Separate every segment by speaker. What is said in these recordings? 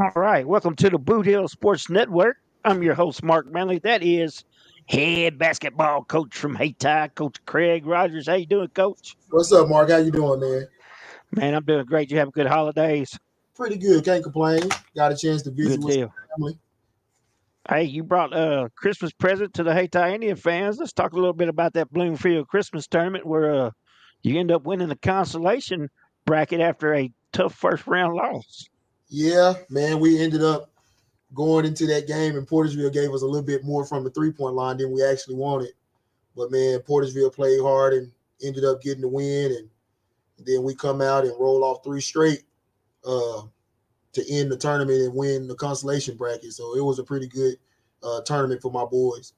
Speaker 1: All right, welcome to the Boot Hill Sports Network. I'm your host, Mark Manley. That is head basketball coach from Hayti, Coach Craig Rogers. How you doing, Coach?
Speaker 2: What's up, Mark? How you doing, man?
Speaker 1: Man, I'm doing great. You have good holidays.
Speaker 2: Pretty good. Can't complain. Got a chance to visit
Speaker 1: Good
Speaker 2: with
Speaker 1: deal.
Speaker 2: some family.
Speaker 1: Hey, you brought a Christmas present to the Hayti Indian fans. Let's talk a little bit about that Bloomfield Christmas tournament where you end up winning the consolation bracket after a tough first round loss.
Speaker 2: Yeah, man. We ended up going into that game, and Portersville gave us a little bit more from the 3-point line than we actually wanted. But man, Portersville played hard and ended up getting the win, and then we come out and roll off three straight uh, to end the tournament and win the consolation bracket. So it was a pretty good tournament for my boys.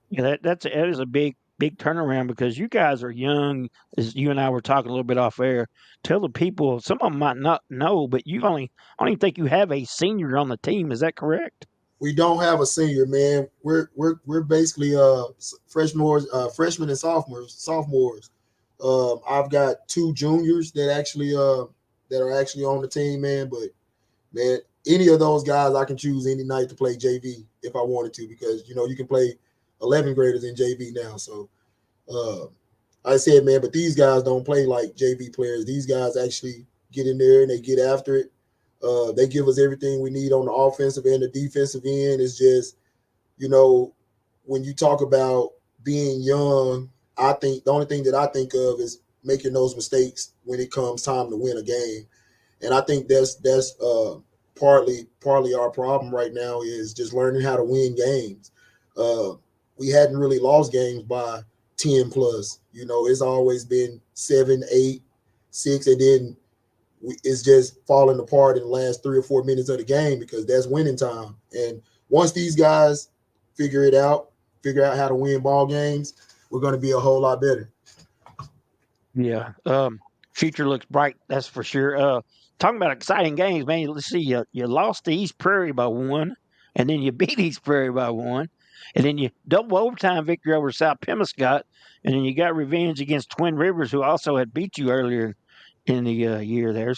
Speaker 1: Yeah, that is a big turnaround because you guys are young. As you and I were talking a little bit off air, tell the people some of them might not know, but I don't even think you have a senior on the team. Is that correct?
Speaker 2: We don't have a senior, man. We're basically freshmen and sophomores. I've got two juniors that are actually on the team, man. But man, any of those guys I can choose any night to play JV if I wanted to, because you can play 11th graders in JV now. So uh, I said, man, but these guys don't play like JV players. These guys actually get in there and they get after it. They give us everything we need on the offensive and the defensive end. It's just, you know, when you talk about being young, I think the only thing that I think of is making those mistakes when it comes time to win a game. And I think that's partly our problem right now is just learning how to win games. Uh, we hadn't really lost games by 10 plus. It's always been 7, 8, 6, and then it's just falling apart in the last 3 or 4 minutes of the game because that's winning time. And once these guys figure it out, figure out how to win ball games, we're going to be a whole lot better.
Speaker 1: Yeah. Future looks bright. That's for sure. Talking about exciting games, man. Let's see. You lost to East Prairie by one, and then you beat East Prairie by one, and then you double overtime victory over South Pemiscot, and then you got revenge against Twin Rivers, who also had beat you earlier in the year there.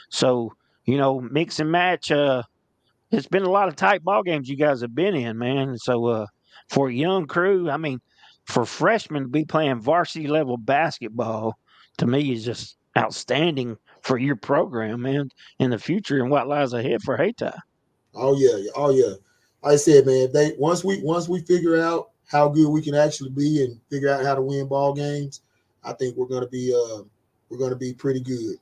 Speaker 1: So mix and match. It's been a lot of tight ball games you guys have been in, man. So for a young crew, I mean, for freshmen to be playing varsity level basketball, to me is just outstanding for your program, man, in the future and what lies ahead for Hayti.
Speaker 2: Oh yeah, oh yeah. Like I said, man, they once we figure out how good we can actually be and figure out how to win ball games, I think we're gonna be pretty good.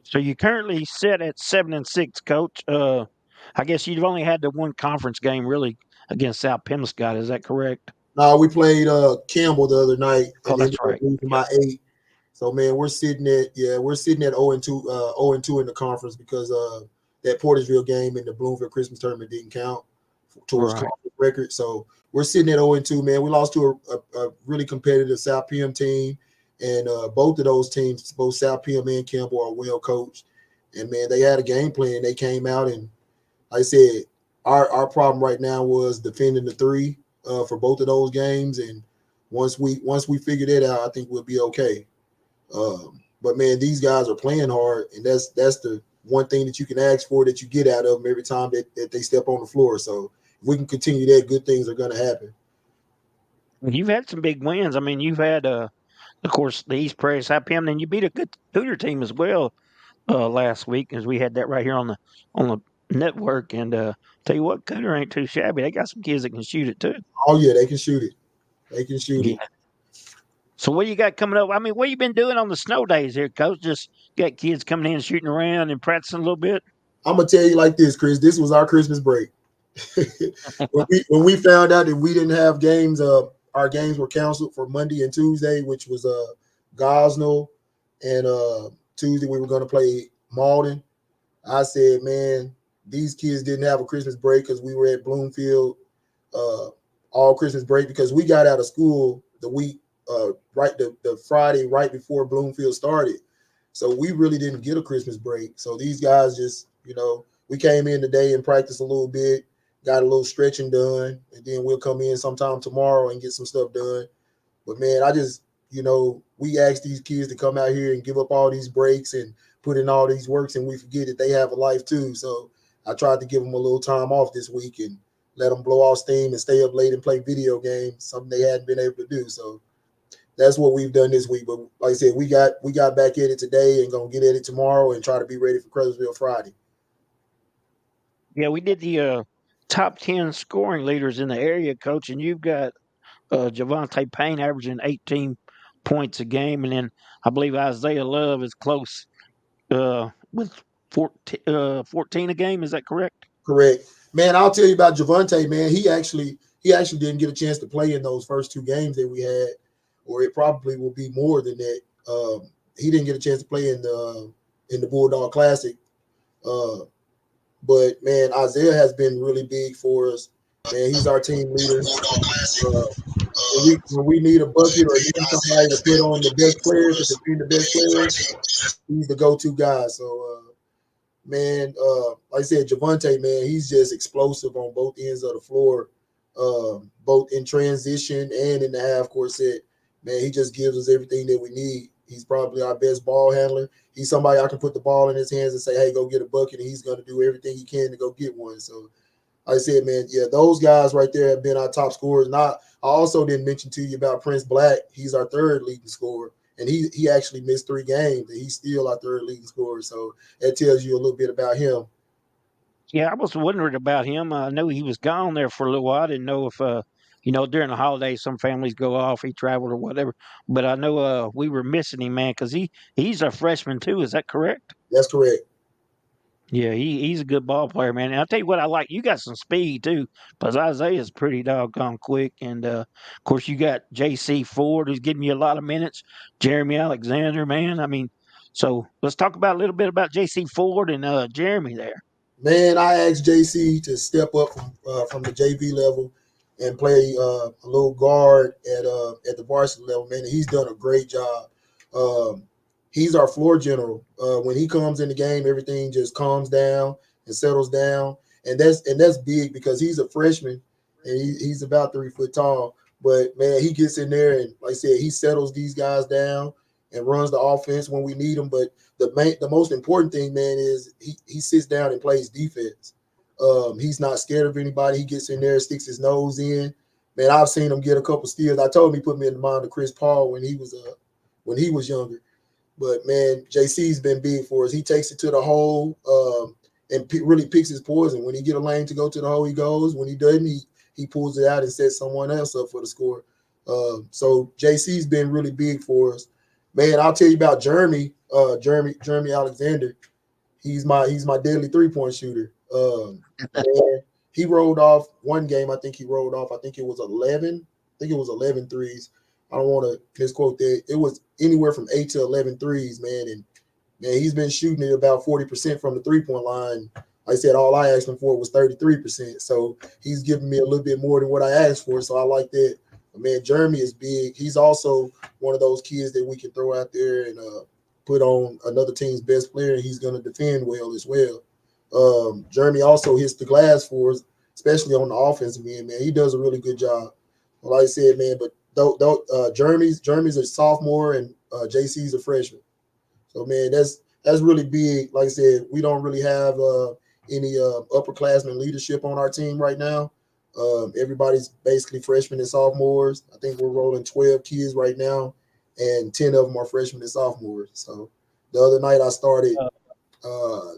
Speaker 1: So you currently sit at 7-6, coach. I guess you've only had the one conference game really against South Pemiscot. Is that correct?
Speaker 2: Now we played Campbell the other night
Speaker 1: Oh,
Speaker 2: and ended
Speaker 1: that's
Speaker 2: up
Speaker 1: right.
Speaker 2: losing
Speaker 1: Yep.
Speaker 2: by 8. So man, we're sitting at 0-2, 0-2 in the conference because that Portersville game in the Bloomfield Christmas tournament didn't count towards
Speaker 1: Right.
Speaker 2: conference record. So we're sitting at 0-2, man. We lost to a really competitive South PM team, and both of those teams, both South PM and Campbell, are well coached. And man, they had a game plan. They came out and, like I said, our problem right now was defending the three for both of those games. And once we figure that out, I think we'll be okay. But man, these guys are playing hard, and that's the one thing that you can ask for that you get out of them every time that they step on the floor. So if we can continue that, good things are going to happen.
Speaker 1: You've had some big wins. I mean, you've had, of course, the East Prairie South Pim, and you beat a good Tutor team as well last week, as we had that right here on the network. And tell you what, Cooter ain't too shabby. They got some kids that can shoot it too.
Speaker 2: Oh yeah, they can shoot it. They can shoot
Speaker 1: Yeah.
Speaker 2: it.
Speaker 1: So what you got coming up? I mean, what you been doing on the snow days here, Coach? Just got kids coming in, shooting around, and practicing a little bit.
Speaker 2: I'm gonna tell you like this, Chris. This was our Christmas break. when we found out that we didn't have games, our games were canceled for Monday and Tuesday, which was Gosnell, and Tuesday we were going to play Malden. I said, man, these kids didn't have a Christmas break because we were at Bloomfield uh, all Christmas break because we got out of school the week right the Friday right before Bloomfield started. So we really didn't get a Christmas break. So these guys just, we came in today and practiced a little bit, got a little stretching done, and then we'll come in sometime tomorrow and get some stuff done. But man, I just, we asked these kids to come out here and give up all these breaks, and put in all these works and we forget that they have a life too. So I tried to give them a little time off this week and let them blow off steam and stay up late and play video games, something they hadn't been able to do. So that's what we've done this week. But like I said, we got back at it today and gonna get at it tomorrow and try to be ready for Caruthersville Friday.
Speaker 1: Yeah, we did the top 10 scoring leaders in the area, coach, and you've got Javante Payne averaging 18 points a game, and then I believe Isaiah Love is close with 14 a game. Is that correct?
Speaker 2: Correct. Man, I'll tell you about Javante, man. He actually didn't get a chance to play in those first two games that we had, or it probably will be more than that. He didn't get a chance to play in the Bulldog Classic. Uh, but man, Isaiah has been really big for us. Man, he's our team leader. When we need a bucket or need somebody to put on the best players to defend the best players, he's the go-to guy. So man, like I said, Javante, man, he's just explosive on both ends of the floor, both in transition and in the half court set. Man, he just gives us everything that we need. He's probably our best ball handler. He's somebody I can put the ball in his hands and say, "Hey, go get a bucket," and he's going to do everything he can to go get one. So, like I said, man, yeah, those guys right there have been our top scorers. And I also didn't mention to you about Prince Black. He's our third leading scorer, and he actually missed 3 games, and he's still our third leading scorer. So that tells you a little bit about him.
Speaker 1: Yeah, I was wondering about him. I knew he was gone there for a little while. I didn't know if, during the holidays, some families go off, he traveled or whatever. But I know we were missing him, man, because he's a freshman too. Is that correct?
Speaker 2: That's correct.
Speaker 1: Yeah, he's a good ball player, man. And I'll tell you what I like. You got some speed too, because Isaiah's pretty doggone quick. And of course, you got J.C. Ford, who's giving you a lot of minutes. Jeremy Alexander, man. I mean, so let's talk about a little bit about J.C. Ford and Jeremy there.
Speaker 2: Man, I asked JC to step up from the JV level and play a little guard at the varsity level. Man, and he's done a great job. Um, he's our floor general. When he comes in the game, everything just calms down and settles down, and that's big because he's a freshman and he's about 3 foot tall. But man, he gets in there and like I said, he settles these guys down and runs the offense when we need him. But the most important thing, man, is he sits down and plays defense. He's not scared of anybody. He gets in there, sticks his nose in. Man, I've seen him get a couple steals. I told him he put me in the mind of Chris Paul when he was younger. But man, JC's been big for us. He takes it to the hole and really picks his poison. When he get a lane to go to the hole, he goes. When he doesn't, he pulls it out and sets someone else up for the score. So JC's been really big for us. Man, I'll tell you about Jeremy Alexander. He's my deadly 3 point shooter. Man, he rolled off one game. I think he rolled off. I think it was 11. I think it was 11 threes. I don't want to misquote that. It was anywhere from 8 to 11 threes, man. And man, he's been shooting at about 40% from the 3 point line. I said all I asked him for was 33%. So he's giving me a little bit more than what I asked for. So I like that. But man, Jeremy is big. He's also one of those kids that we can throw out there and put on another team's best player, and he's going to defend well as well. Jeremy also hits the glass for us, especially on the offensive end. Man, he does a really good job. Like I said, man, but Jeremy's a sophomore and JC's a freshman. So man, that's really big. Like I said, we don't really have any upperclassmen leadership on our team right now. Everybody's basically freshmen and sophomores. I think we're rolling 12 kids right now, and 10 of them are freshmen and sophomores. So the other night I started uh,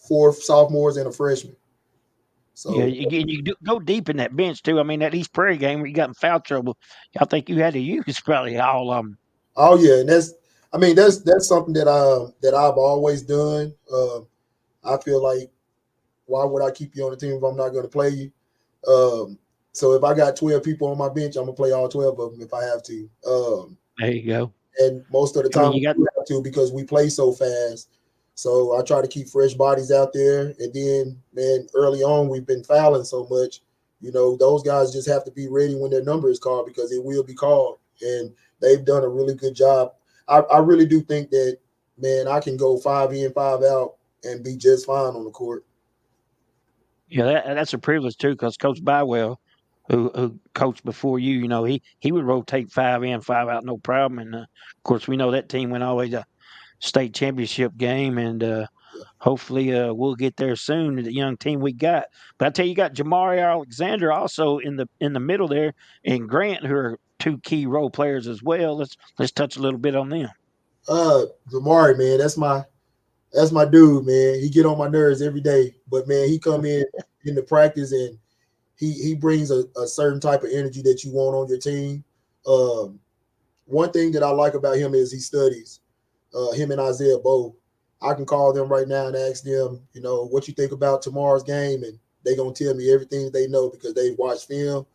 Speaker 2: 4 sophomores and a freshman.
Speaker 1: Yeah,
Speaker 2: So
Speaker 1: go deep in that bench too. I mean, that East Prairie game where you got in foul trouble, I think you had to use probably all of them.
Speaker 2: oh yeah, and that's something that I've always done. I feel like why would I keep you on the team if I'm not going to play you? So if I got 12 people on my bench, I'm gonna play all 12 of them if I have to.
Speaker 1: There you go.
Speaker 2: And most of the
Speaker 1: I mean,
Speaker 2: time
Speaker 1: you got
Speaker 2: we have to because we play so fast. So I try to keep fresh bodies out there. And then, man, early on we've been fouling so much. Those guys just have to be ready when their number is called because it will be called. And they've done a really good job. I really do think that, man, I can go 5 in, 5 out and be just fine on the court.
Speaker 1: yeah, that's a privilege too, because Coach Bywell, who coached before you, he would rotate 5 in, 5 out, no problem. And of course, we know that team went always state championship game, and hopefully we'll get there soon. The young team we got, but I tell you, got Jamari Alexander also in the middle there, and Grant, who are two key role players as well. Let's touch a little bit on them.
Speaker 2: Zamari, man, that's my dude, man. He get on my nerves every day, but man, he come in the practice and he brings a certain type of energy that you want on your team. One thing that I like about him is he studies. Him and Isaiah both. I can call them right now and ask them, what you think about tomorrow's game, and they're gonna tell me everything they know because they've watched film.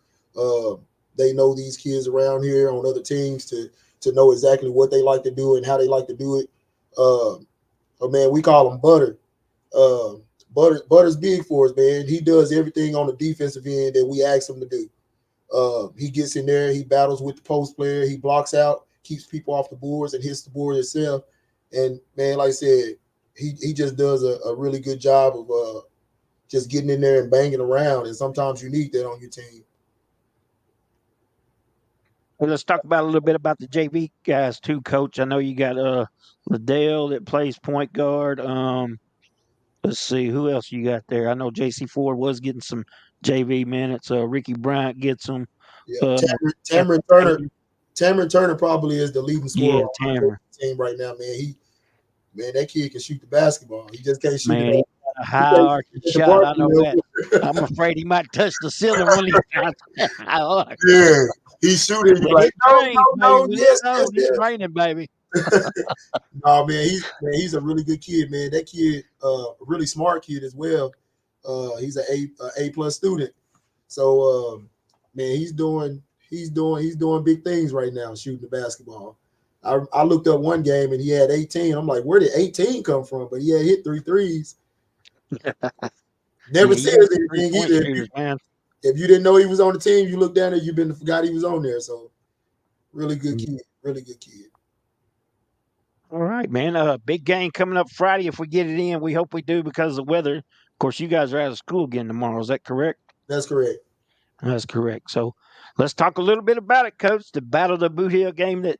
Speaker 2: They know these kids around here on other teams to know exactly what they like to do and how they like to do it. But man, we call him Butter. Butter's big for us, man. He does everything on the defensive end that we ask him to do. He gets in there, he battles with the post player, he blocks out, keeps people off the boards, and hits the board himself. And man, like I said, he just does a really good job of just getting in there and banging around. And sometimes you need that on your team.
Speaker 1: Well, let's talk about a little bit about the JV guys too, Coach. I know you got Liddell that plays point guard. Let's see who else you got there. I know JC Ford was getting some JV minutes. Ricky Bryant gets them.
Speaker 2: Yeah, Tamron Turner probably is the leading scorer on
Speaker 1: Tamron
Speaker 2: the team right now, man. That kid can shoot the basketball. He just can't shoot it.
Speaker 1: A high arcing shot. I know that. I'm afraid he might touch the ceiling when he shots.
Speaker 2: Yeah, he's shooting. You're like, no, yes,
Speaker 1: it's raining, baby.
Speaker 2: No, man, he's a really good kid, man. That kid, a really smart kid as well. He's an A+ student. So, man, he's doing big things right now, shooting the basketball. I looked up one game and he had 18. I'm like, where did 18 come from? But he had hit 3 threes. Never says anything either. If you didn't know he was on the team, you look down there, you forgot he was on there. So, really good kid. Really good kid.
Speaker 1: All right, man. Big game coming up Friday. If we get it in, we hope we do because of the weather. Of course, you guys are out of school again tomorrow. Is that correct?
Speaker 2: That's correct.
Speaker 1: That's correct. So let's talk a little bit about it, Coach. The Battle of the Boothiel game that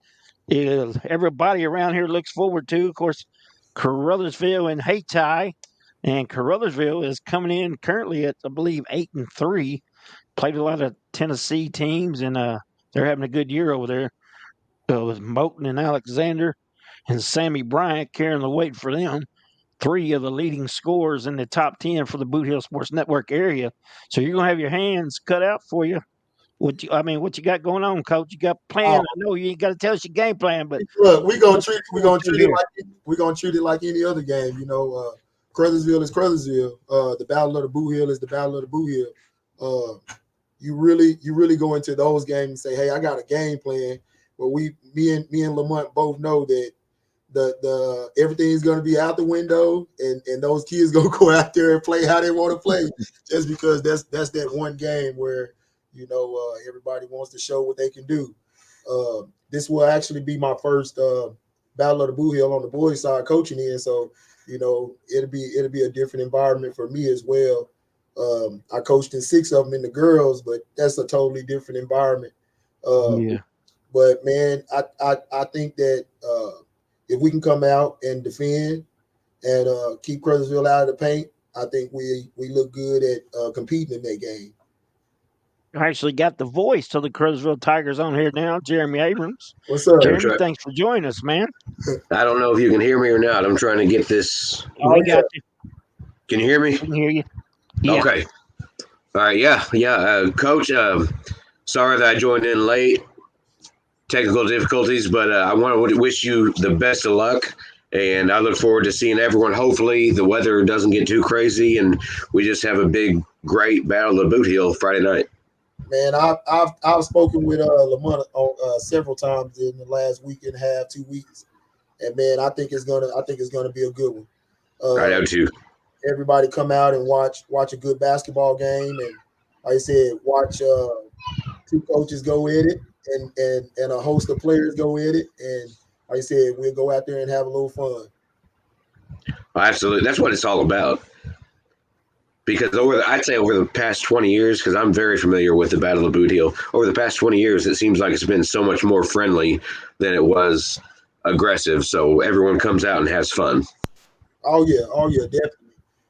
Speaker 1: everybody around here looks forward to. Of course, Caruthersville and Hayti. And Caruthersville is coming in currently at, I believe, 8-3. Played a lot of Tennessee teams, and they're having a good year over there with Moten and Alexander and Sammy Bryant carrying the weight for them. 3 of the leading scorers in the top 10 for the Boot Hill Sports Network area. So you're gonna have your hands cut out for you. What you got going on, Coach? You got plan? I know you ain't got to tell us your game plan, but
Speaker 2: look, we're gonna treat it like any other game. Caruthersville is Caruthersville. The Battle of the Boothiel is the Battle of the Boothiel. You really go into those games and say, hey, I got a game plan. But me and Lamonte both know that the everything's going to be out the window, and those kids gonna go out there and play how they want to play, just because that's that one game where everybody wants to show what they can do. This will actually be my first Battle of the Boothiel on the boys' side coaching in, so it'll be a different environment for me as well. I coached in 6 of them in the girls, but that's a totally different environment. But man, I think that if we can come out and defend and keep Caruthersville out of the paint, I think we look good at competing in that game.
Speaker 1: I actually got the voice of the Caruthersville Tigers on here now, Jeremy Abrams.
Speaker 2: What's up,
Speaker 1: Jeremy? Thanks for joining us, man.
Speaker 3: I don't know if you can hear me or not. I'm trying to get this.
Speaker 1: We got you.
Speaker 3: Can you hear me?
Speaker 1: I can hear you. Yeah.
Speaker 3: Okay. All right. Yeah. Coach, sorry that I joined in late. Technical difficulties, but I want to wish you the best of luck. And I look forward to seeing everyone. Hopefully the weather doesn't get too crazy and we just have a big, great Battle of the Boothiel Friday night.
Speaker 2: Man, I've spoken with Lamonte several times in the last week and a half, 2 weeks, and man, I think it's gonna be a good one.
Speaker 3: I know too.
Speaker 2: Everybody come out and watch a good basketball game, and like I said, watch 2 coaches go at it, and a host of players go at it, and like I said, we'll go out there and have a little fun.
Speaker 3: Absolutely, that's what it's all about. Because I'd say over the past 20 years, because I'm very familiar with the Battle of Boothiel, over the past 20 years, it seems like it's been so much more friendly than it was aggressive, so everyone comes out and has fun.
Speaker 2: Oh yeah, definitely.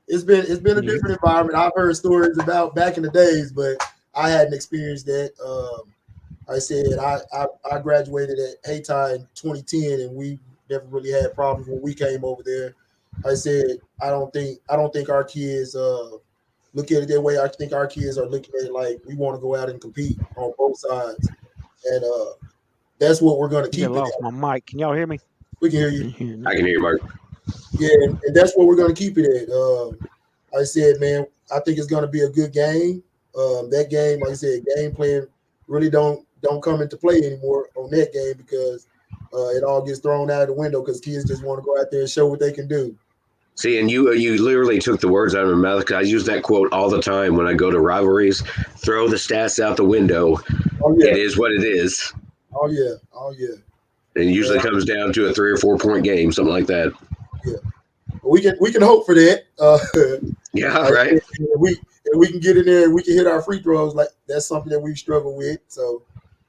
Speaker 2: It's been a different environment. I've heard stories about back in the days, but I hadn't experienced that. I said I graduated at Hayti in 2010, and we never really had problems when we came over there. I said I don't think our kids look at it that way. I think our kids are looking at it like we want to go out and compete on both sides, and that's what we're going to
Speaker 1: I
Speaker 2: keep it
Speaker 1: lost
Speaker 2: at.
Speaker 1: my mic. Can y'all hear me?
Speaker 2: We can hear you.
Speaker 3: I can hear you, Mark.
Speaker 2: Yeah, and that's what we're going to keep it at. I said, man, I think it's going to be a good game. That game, like I said, game plan really don't come into play anymore on that game because it all gets thrown out of the window because kids just want to go out there and show what they can do.
Speaker 3: See, and you literally took the words out of my mouth. I use that quote all the time when I go to rivalries. Throw the stats out the window.
Speaker 2: Oh yeah,
Speaker 3: it is what it is.
Speaker 2: Oh yeah.
Speaker 3: And it usually comes down to a 3 or 4 point game, something like that.
Speaker 2: Yeah, we can hope for that.
Speaker 3: Yeah, right.
Speaker 2: We can get in there and we can hit our free throws. Like that's something that we struggle with. So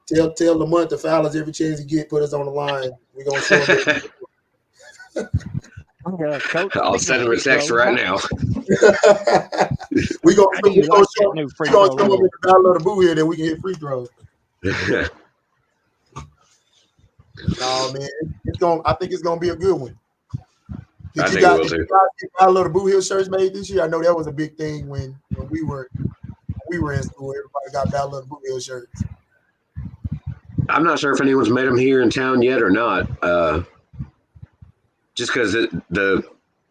Speaker 2: tell Lamonte to foul us every chance he get, put us on the line. We're gonna show him.
Speaker 3: I'll send him a text right now.
Speaker 2: we gonna show him in the Battle of the Boothiel that we can hit free throws. No man, I think it's gonna be a good one. Did you guys get Battle of the Boothiel shirts made this year? I know that was a big thing when we were in school. Everybody got Battle of the Boothiel shirts.
Speaker 3: I'm not sure if anyone's made them here in town yet or not. Just because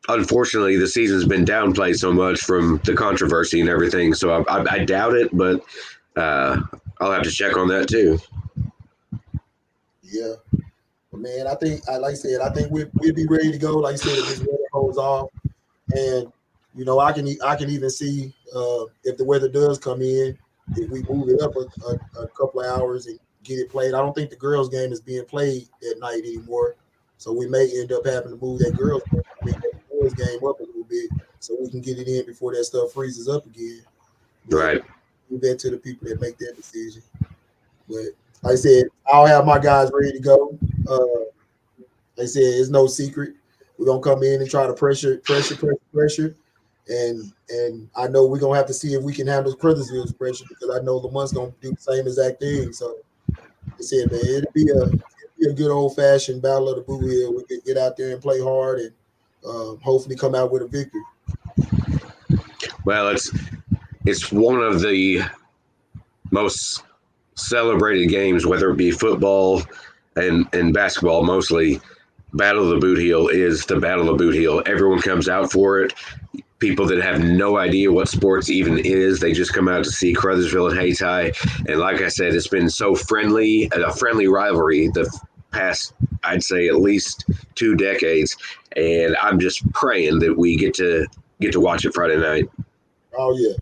Speaker 3: unfortunately the season's been downplayed so much from the controversy and everything, so I doubt it. But I'll have to check on that too.
Speaker 2: Yeah, but man, I think, like I said, I think we'll be ready to go. Like I said, if this weather holds off, and I can even see if the weather does come in, if we move it up a couple of hours and get it played. I don't think the girls' game is being played at night anymore. So we may end up having to move that girls' game up a little bit so we can get it in before that stuff freezes up again.
Speaker 3: Right.
Speaker 2: Leave that to the people that make that decision. But like I said, I'll have my guys ready to go. Like I said, it's no secret. We're gonna come in and try to pressure. And I know we're gonna have to see if we can handle Caruthersville's pressure because I know Lamont's gonna do the same exact thing. So I said, man, it'll be a good old-fashioned Battle of the Boothiel. We could get out there and play hard and hopefully come out with a victory.
Speaker 3: Well, it's one of the most celebrated games, whether it be football and basketball mostly. Battle of the Boothiel is the Battle of Boothiel. Everyone comes out for it. People that have no idea what sports even is, they just come out to see Caruthersville and Hayti. And like I said, it's been so friendly, a friendly rivalry the past, I'd say, at least 2 decades. And I'm just praying that we get to watch it Friday night.
Speaker 2: Oh yeah.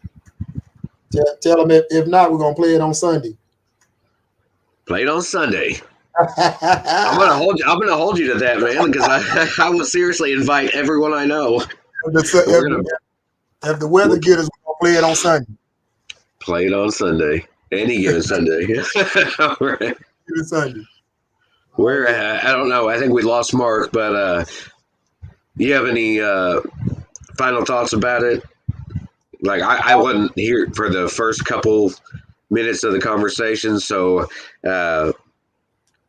Speaker 2: Tell them if not, we're gonna play it on Sunday.
Speaker 3: Play it on Sunday. I'm gonna hold you to that, man, because I will seriously invite everyone I know.
Speaker 2: If the weather gets us, we're gonna play it on Sunday.
Speaker 3: Play it on Sunday. Any given Sunday. All right.
Speaker 2: Given Sunday.
Speaker 3: We're I don't know. I think we lost Mark, but you have any final thoughts about it? Like I wasn't here for the first couple minutes of the conversation, so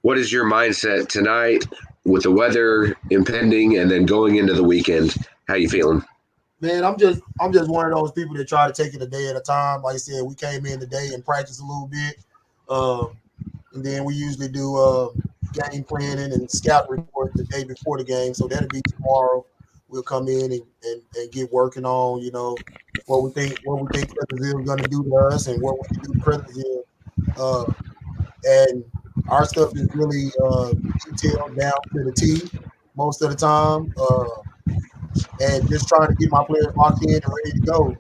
Speaker 3: what is your mindset tonight with the weather impending and then going into the weekend? How you feeling?
Speaker 2: Man, I'm just one of those people that try to take it a day at a time. Like I said, we came in today and practiced a little bit, and then we usually do game planning and scout report the day before the game. So that'll be tomorrow. We'll come in and get working on what we think Caruthersville is going to do to us and what we can do to Caruthersville. And our stuff is really detailed down to the T most of the time. And just trying to get my players locked in and ready to go.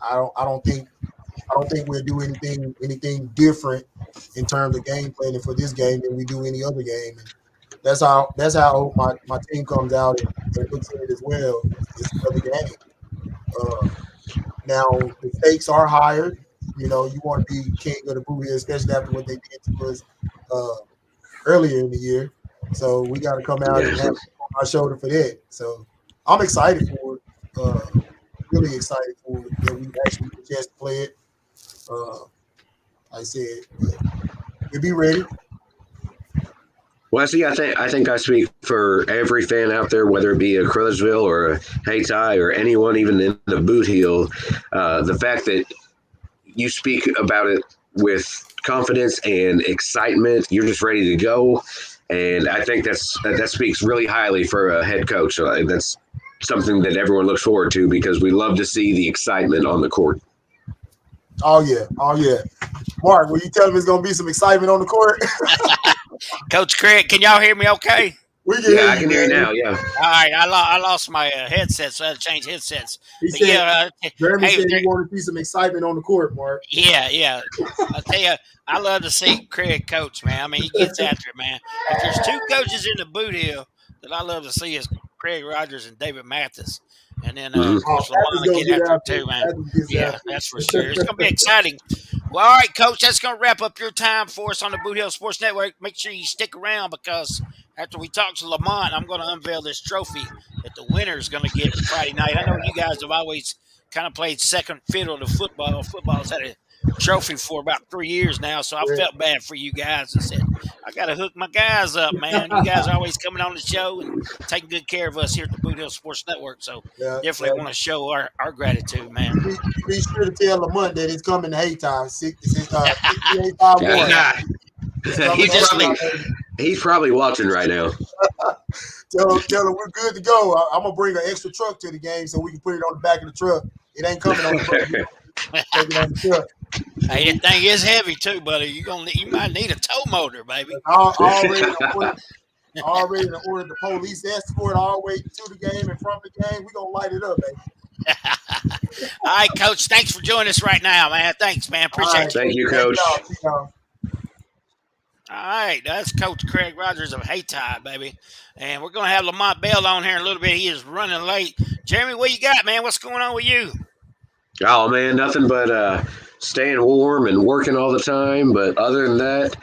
Speaker 2: I don't think we'll do anything different in terms of game planning for this game than we do any other game. And that's how I hope my team comes out and looks at it as well. It's another game. Now the stakes are higher. You want to be king of the Boothiel, especially after what they did to us earlier in the year. So we got to come out and have our shoulder for that. So I'm excited for it. Really excited for it that we actually get a chance to play it. Like I said, but we'll be ready.
Speaker 3: Well, see, I think I speak for every fan out there, whether it be a Caruthersville or a Hayti or anyone, even in the Boot Heel. The fact that you speak about it with confidence and excitement, you're just ready to go, and I think that speaks really highly for a head coach. That's something that everyone looks forward to because we love to see the excitement on the court.
Speaker 2: Oh yeah. Mark, will you tell him it's gonna be some excitement on the court?
Speaker 1: Coach Craig, can y'all hear me okay?
Speaker 2: We can
Speaker 3: Yeah, I can hear you
Speaker 2: man.
Speaker 3: now. Yeah.
Speaker 1: All right, I lost my headset, so I had to change headsets.
Speaker 2: He
Speaker 1: But
Speaker 2: said, Jeremy
Speaker 1: hey,
Speaker 2: said he wanted to see some excitement on the court, Mark.
Speaker 1: yeah. I tell you, I love to see Craig coach, man. I mean, he gets after it, man. If there's two coaches in the Boot Hill that I love to see is Craig Rogers and David Mathis. And then, of course, Lamonte get after it too, man. Yeah, that's for sure. It's going to be exciting. Well, all right, Coach, that's going to wrap up your time for us on the Boot Hill Sports Network. Make sure you stick around because after we talk to Lamont, I'm going to unveil this trophy that the winner is going to get Friday night. I know you guys have always kind of played second fiddle to football. Football's had a trophy for about 3 years now, so I felt bad for you guys and said, I got to hook my guys up, man. You guys are always coming on the show and taking good care of us here at the Boot Hill Sports Network, so definitely want to show our gratitude, man.
Speaker 2: Be sure to tell Lamont that it's coming to Hayti. 6851.
Speaker 3: He's probably watching right now.
Speaker 2: Tell him we're good to go. I'm gonna bring an extra truck to the game so we can put it on the back of the truck. It ain't coming on the truck.
Speaker 1: Hey, that thing is heavy too, buddy. You might need a tow motor, baby.
Speaker 2: Already ordered the police escort all the way to the game and from the game. We're gonna light it up, baby.
Speaker 1: All right, Coach. Thanks for joining us right now, man. Thanks, man. Appreciate you.
Speaker 3: Thank you, Coach.
Speaker 1: All right, that's Coach Craig Rogers of Hayti, baby. And we're going to have Lamont Bell on here in a little bit. He is running late. Jeremy, what you got, man? What's going on with you?
Speaker 3: Oh, man, nothing but staying warm and working all the time. But other than that,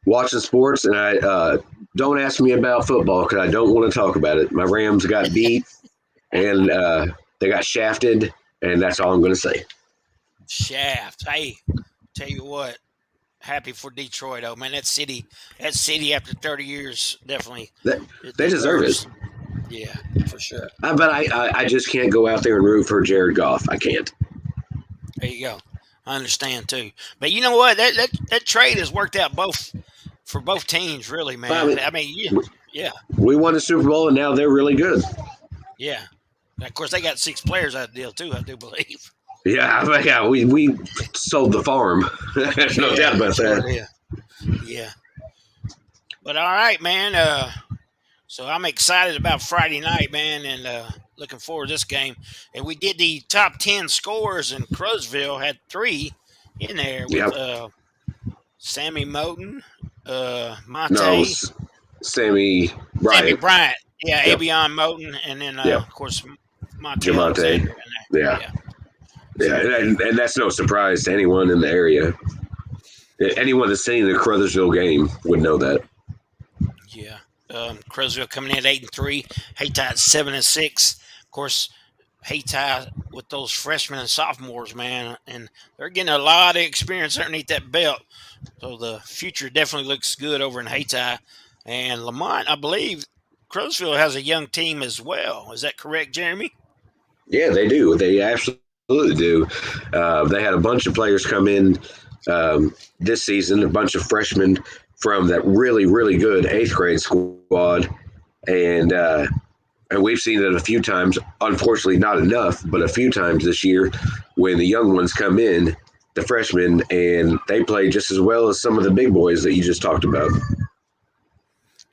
Speaker 3: watching sports. And I don't ask me about football because I don't want to talk about it. My Rams got beat and they got shafted, and that's all I'm going to say.
Speaker 1: Shaft. Hey, tell you what. Happy for Detroit, though, man. That city after 30 years, definitely.
Speaker 3: They deserve it.
Speaker 1: Yeah, for sure.
Speaker 3: But I just can't go out there and root for Jared Goff. I can't.
Speaker 1: There you go. I understand, too. But you know what? That trade has worked out for both teams, really, man. I mean, yeah.
Speaker 3: We won the Super Bowl, and now they're really good.
Speaker 1: Yeah. And of course, they got 6 players out of the deal, too, I do believe.
Speaker 3: Yeah, we sold the farm. There's no doubt about that.
Speaker 1: Yeah. But all right, man. So I'm excited about Friday night, man, and looking forward to this game. And we did the top 10 scores, and Caruthersville had 3 in there with Sammy Moten, Monte.
Speaker 3: No, Sammy Bryant.
Speaker 1: Yeah, Avion Moten, and then, of course,
Speaker 3: Monte. Yeah, and that's no surprise to anyone in the area. Anyone that's seen the Caruthersville game would know that.
Speaker 1: Yeah, Caruthersville coming in at 8-3, Hayti at 7-6. Of course, Hayti with those freshmen and sophomores, man, and they're getting a lot of experience underneath that belt. So the future definitely looks good over in Hayti. And Lamont, I believe Caruthersville has a young team as well. Is that correct, Jeremy?
Speaker 3: Yeah, they do. They absolutely do. They had a bunch of players come in this season, a bunch of freshmen from that really, really good 8th grade squad. And we've seen it a few times, unfortunately not enough, but a few times this year when the young ones come in, the freshmen, and they play just as well as some of the big boys that you just talked about.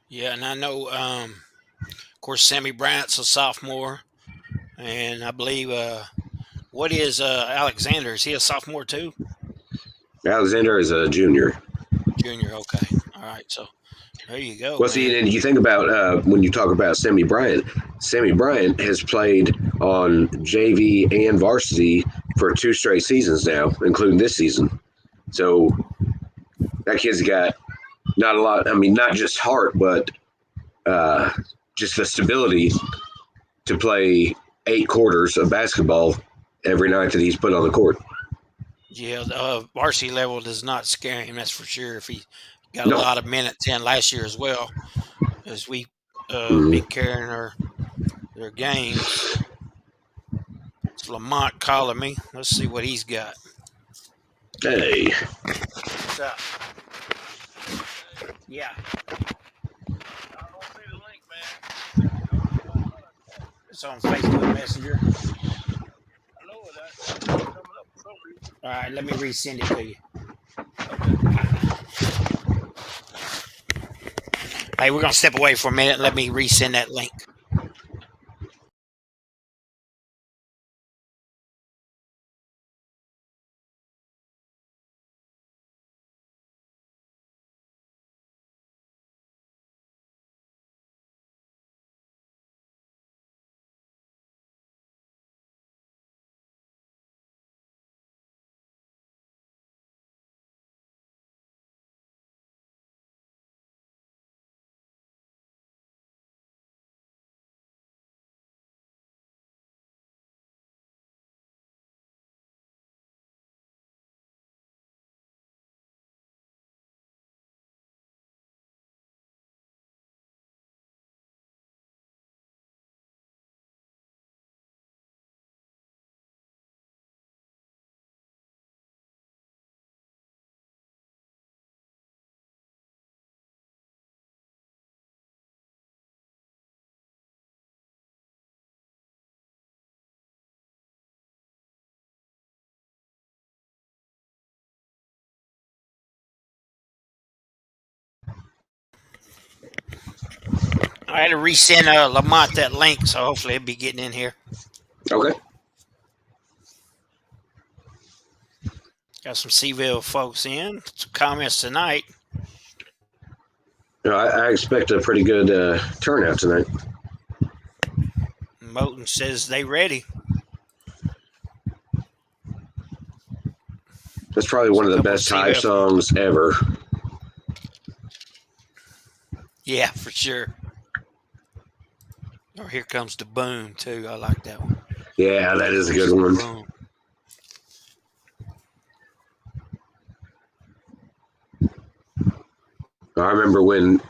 Speaker 1: Yeah, and I know, of course, Sammy Bryant's a sophomore, and I believe what is Alexander? Is he a sophomore too?
Speaker 3: Alexander is a junior.
Speaker 1: Junior, okay. All right, so there you go.
Speaker 3: Well, see, and you think about when you talk about Sammy Bryant has played on JV and varsity for 2 straight seasons now, including this season. So that kid's got not a lot, I mean, not just heart, but just the stability to play 8 quarters of basketball every night that he's put on the court.
Speaker 1: Yeah, varsity level does not scare him, that's for sure. If he got a
Speaker 3: No.
Speaker 1: lot of minutes in last year as well, as we
Speaker 3: Mhm.
Speaker 1: been carrying their games. It's Lamont calling me. Let's see what he's got.
Speaker 3: Hey.
Speaker 1: What's up? Yeah. It's on Facebook Messenger. All right, let me resend it to you. Hey, we're going to step away for a minute and let me resend that link. I had to resend Lamont that link, so hopefully he'll be getting in here.
Speaker 3: Okay.
Speaker 1: Got some Seaville folks in. Some comments tonight.
Speaker 3: I expect a pretty good turnout tonight.
Speaker 1: Moten says they ready.
Speaker 3: That's probably one of the best Thai songs ever.
Speaker 1: Yeah, for sure. Or Here Comes the Boom, too. I like that one.
Speaker 3: Yeah, that is a good one.
Speaker 1: Boom.
Speaker 3: I remember when,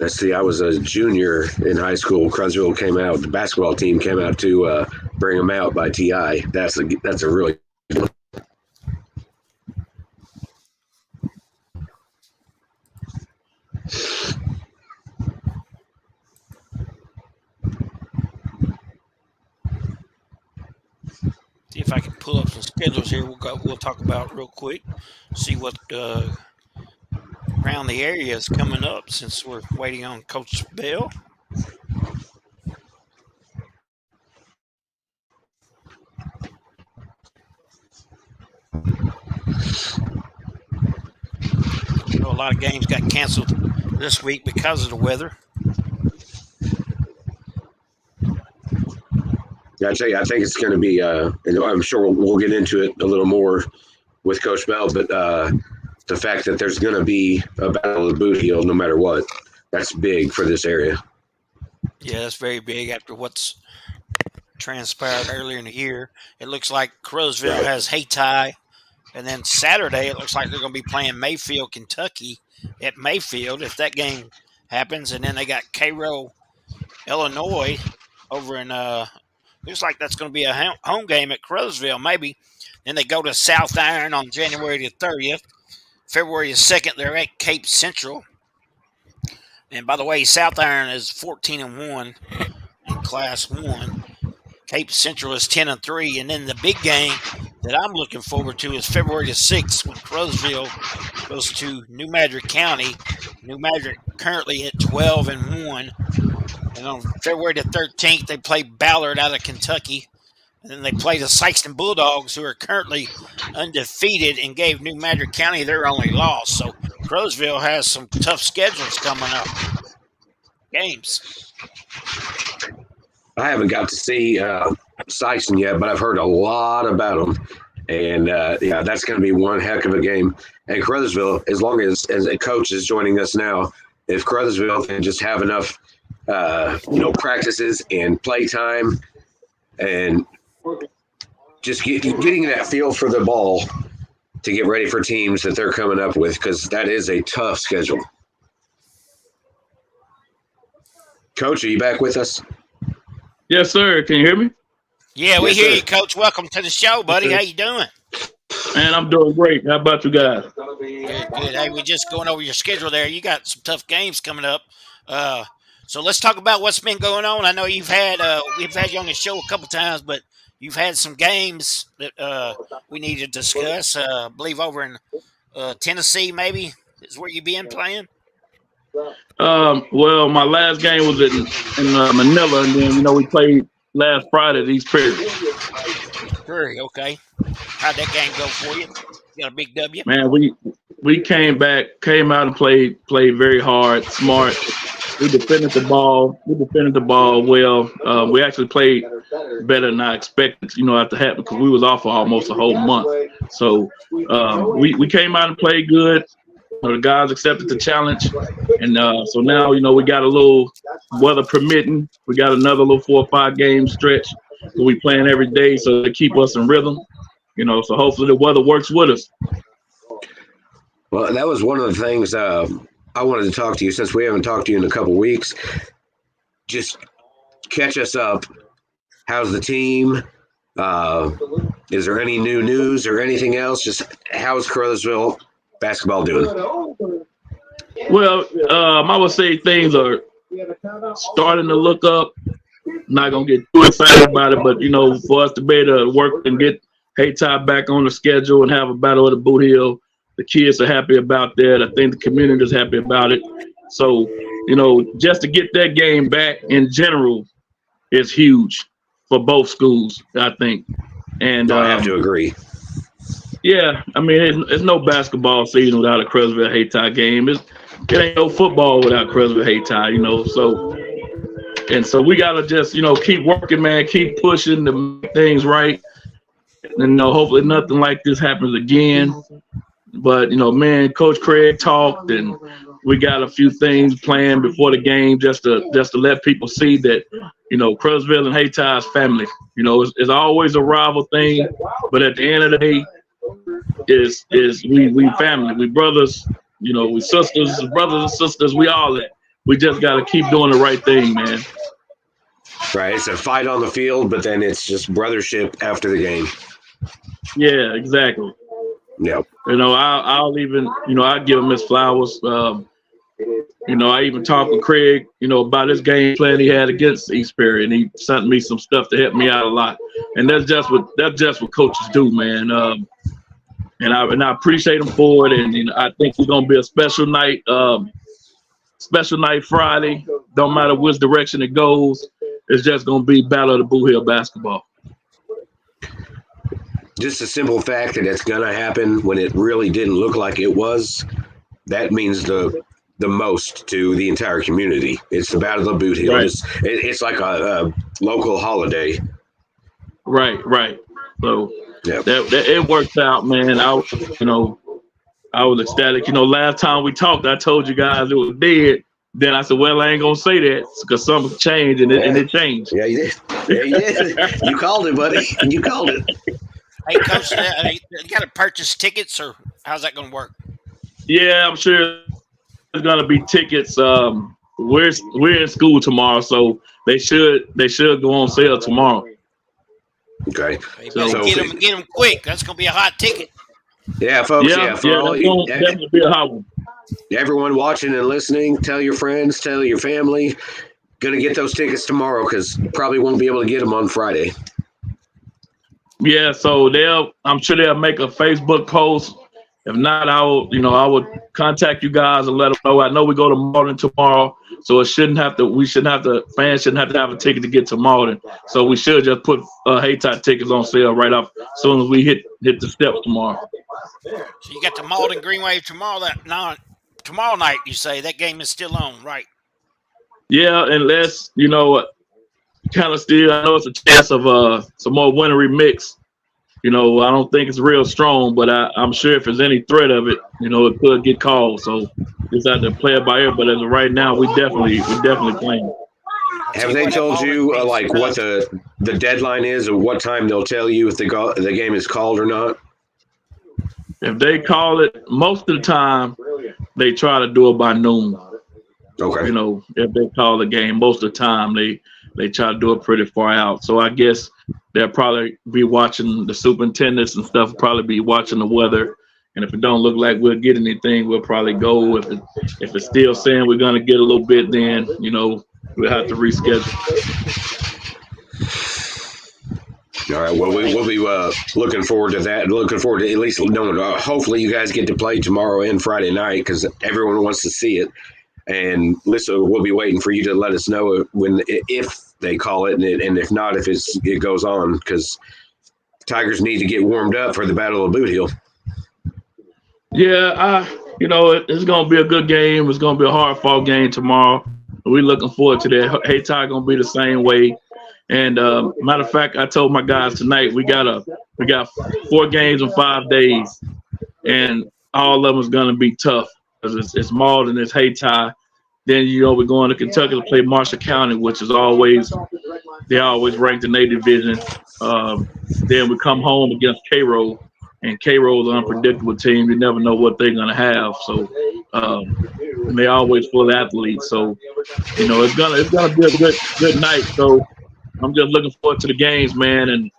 Speaker 3: I was a junior in high school. Caruthersville came out, the basketball team came out to bring them out by T.I. That's a really good one.
Speaker 1: See if I can pull up some schedules here. We'll talk about real quick. See what around the area is coming up since we're waiting on Coach Bell. I know a lot of games got canceled this week because of the weather.
Speaker 3: Yeah, I tell you, I think it's going to be, and I'm sure we'll get into it a little more with Coach Bell, but the fact that there's going to be a Battle of the Boothiel no matter what, that's big for this area.
Speaker 1: Yeah, that's very big after what's transpired earlier in the year. It looks like Caruthersville has Hayti, and then Saturday it looks like they're going to be playing Mayfield, Kentucky at Mayfield if that game happens, and then they got Cairo, Illinois over in looks like that's going to be a home game at Caruthersville maybe. Then they go to South Iron on January the 30th. February the 2nd, they're at Cape Central. And by the way, South Iron is 14-1 in Class 1. Cape Central is 10-3. And then the big game that I'm looking forward to is February the 6th when Caruthersville goes to New Madrid County. New Madrid currently at 12-1. And on February the 13th, they play Ballard out of Kentucky. And then they play the Sykeston Bulldogs, who are currently undefeated and gave New Madrid County their only loss. So Caruthersville has some tough schedules coming up. Games.
Speaker 3: I haven't got to see Sykeston yet, but I've heard a lot about them. And, yeah, that's going to be one heck of a game. And Caruthersville, as long as a coach is joining us now, if Caruthersville can just have enough, practices and play time, and just getting that feel for the ball to get ready for teams that they're coming up with, because that is a tough schedule. Coach, are you back with us?
Speaker 4: Yes, sir. Can you hear me?
Speaker 1: Yeah, we
Speaker 3: Yes,
Speaker 1: hear
Speaker 3: sir.
Speaker 1: you, Coach. Welcome to the show, buddy.
Speaker 4: Okay.
Speaker 1: How you doing?
Speaker 4: Man, I'm doing great. How about you guys?
Speaker 1: Good, good. Hey, we're just going over your schedule there. You got some tough games coming up. So let's talk about what's been going on. I know we've had you on the show a couple times, but you've had some games that we need to discuss. I believe over in Tennessee, maybe is where you been playing.
Speaker 4: Well, my last game was in Manila, and then we played last Friday at East Perry.
Speaker 1: Prairie, okay. How'd that game go for you? You got a big W?
Speaker 4: Man, we came out and played very hard, smart. We defended the ball well. We actually played better than I expected, after that, because we was off for almost a whole month. So we came out and played good. The guys accepted the challenge, and so now we got a little weather permitting. We got another little 4 or 5 game stretch that we playing every day, so to keep us in rhythm. So hopefully the weather works with us.
Speaker 3: Well, that was one of the things I wanted to talk to you, since we haven't talked to you in a couple weeks. Just catch us up. How's the team? Is there any new news or anything else? Just how's Caruthersville basketball doing?
Speaker 4: Well, I would say things are starting to look up. Not gonna get too excited about it, but for us to be able to work and get Hayti back on the schedule and have a battle of the Boothiel, the kids are happy about that. I think the community is happy about it. So, just to get that game back in general is huge for both schools, I think. And
Speaker 3: I have to agree.
Speaker 4: Yeah, I mean, it's no basketball season without a Caruthersville Hayti game. It ain't no football without Caruthersville Hayti, So we gotta just, keep working, man, keep pushing to make things right. And hopefully nothing like this happens again. But man, Coach Craig talked, and we got a few things planned before the game just to let people see that Caruthersville and Hayti is family. It's always a rival thing, but at the end of the day, is we family, we brothers, we sisters, brothers and sisters, we all that. We just got to keep doing the right thing, man.
Speaker 3: Right, it's a fight on the field, but then it's just brothership after the game.
Speaker 4: Yeah, exactly.
Speaker 3: Yep.
Speaker 4: I'll even, I give him his flowers. I even talked with Craig, about his game plan he had against East Perry, and he sent me some stuff to help me out a lot. And that's just what coaches do, man. And I appreciate him for it. And I think it's gonna be a special night Friday. Don't matter which direction it goes. It's just gonna be Battle of the Boothiel basketball.
Speaker 3: Just a simple fact that it's going to happen when it really didn't look like it was, that means the most to the entire community. It's the Battle of the Boothiel.
Speaker 4: Right.
Speaker 3: It's like a local holiday.
Speaker 4: Right. So
Speaker 3: Yep.
Speaker 4: that it worked out, man. I was ecstatic. Last time we talked, I told you guys it was dead. Then I said, well, I ain't going to say that because something changed, and it changed.
Speaker 3: Yeah, you did. Yeah, you did. You called it, buddy. You called it.
Speaker 1: Hey, Coach, you got to purchase tickets, or how's that going to work?
Speaker 4: Yeah, I'm sure there's going to be tickets. We're in school tomorrow, so they should go on sale tomorrow.
Speaker 3: Okay.
Speaker 1: You better get them quick. That's going to be a hot ticket.
Speaker 3: Yeah, folks.
Speaker 4: Yeah, that's definitely be a hot one.
Speaker 3: Everyone watching and listening, tell your friends, tell your family. Going to get those tickets tomorrow because probably won't be able to get them on Friday.
Speaker 4: Yeah, so I'm sure they'll make a Facebook post. If not, I would contact you guys and let them know. I know we go to Malden tomorrow, so fans shouldn't have to have a ticket to get to Malden. So we should just put Hayti tickets on sale right off as soon as we hit the steps tomorrow.
Speaker 1: So you got the Malden Green Wave tomorrow night, you say. That game is still on, right?
Speaker 4: Yeah, unless, kind of still, I know it's a chance of some more wintry mix. I don't think it's real strong, but I'm sure if there's any threat of it, it could get called. So just have to play it by ear. But as of right now, we definitely playing.
Speaker 3: Have they told you like what the deadline is, or what time they'll tell you if the game is called or not?
Speaker 4: If they call it, most of the time they try to do it by noon.
Speaker 3: Okay.
Speaker 4: If they call the game, most of the time they try to do it pretty far out. So I guess they'll probably be watching the superintendents and stuff. Probably be watching the weather. And if it don't look like we'll get anything, we'll probably go. If it's still saying we're gonna get a little bit, then we'll have to reschedule.
Speaker 3: All right. Well, we'll be looking forward to that. Looking forward to at least knowing. Hopefully, you guys get to play tomorrow and Friday night because everyone wants to see it. And listen, we'll be waiting for you to let us know if they call it, and if not, if it goes on, because Tigers need to get warmed up for the Battle of Boothiel.
Speaker 4: Yeah, it's gonna be a good game. It's gonna be a hard-fought game tomorrow. We're looking forward to that. Hayti gonna be the same way. And matter of fact, I told my guys tonight we got 4 games in 5 days, and all of them is gonna be tough because it's Malden, it's Hayti. Then we're going to Kentucky to play Marshall County, which is always ranked in their division. Then we come home against Cairo, and Cairo is an unpredictable team. You never know what they're gonna have. So and they always full of athletes. So it's gonna be a good night. So I'm just looking forward to the games, man, and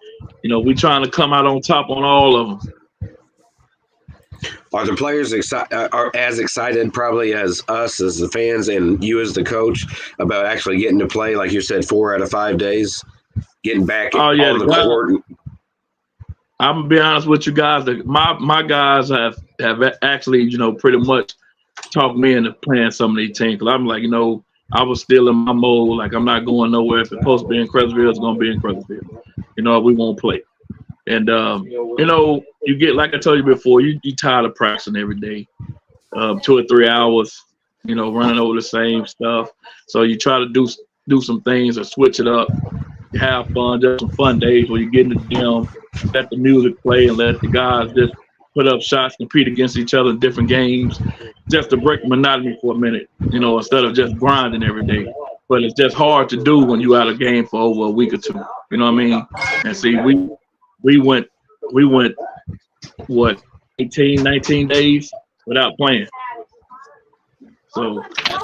Speaker 4: we trying to come out on top on all of them.
Speaker 3: Are the players are as excited probably as us as the fans and you as the coach about actually getting to play, like you said, 4 out of 5 days, getting back on the court?
Speaker 4: I'm gonna be honest with you guys. My guys have actually, pretty much talked me into playing some of these teams. Cause I'm like, I was still in my mode. Like, I'm not going nowhere. If it's supposed to be in Caruthersville, it's gonna be in Caruthersville. We won't play. And you get, like I told you before, you tired of practicing every day, 2 or 3 hours, running over the same stuff. So you try to do some things or switch it up, have fun, just some fun days where you get in the gym, let the music play, and let the guys just put up shots, compete against each other in different games, just to break the monotony for a minute, instead of just grinding every day. But it's just hard to do when you out of game for over a week or 2. You know what I mean? And see, we went what, 18, 19 days without playing. So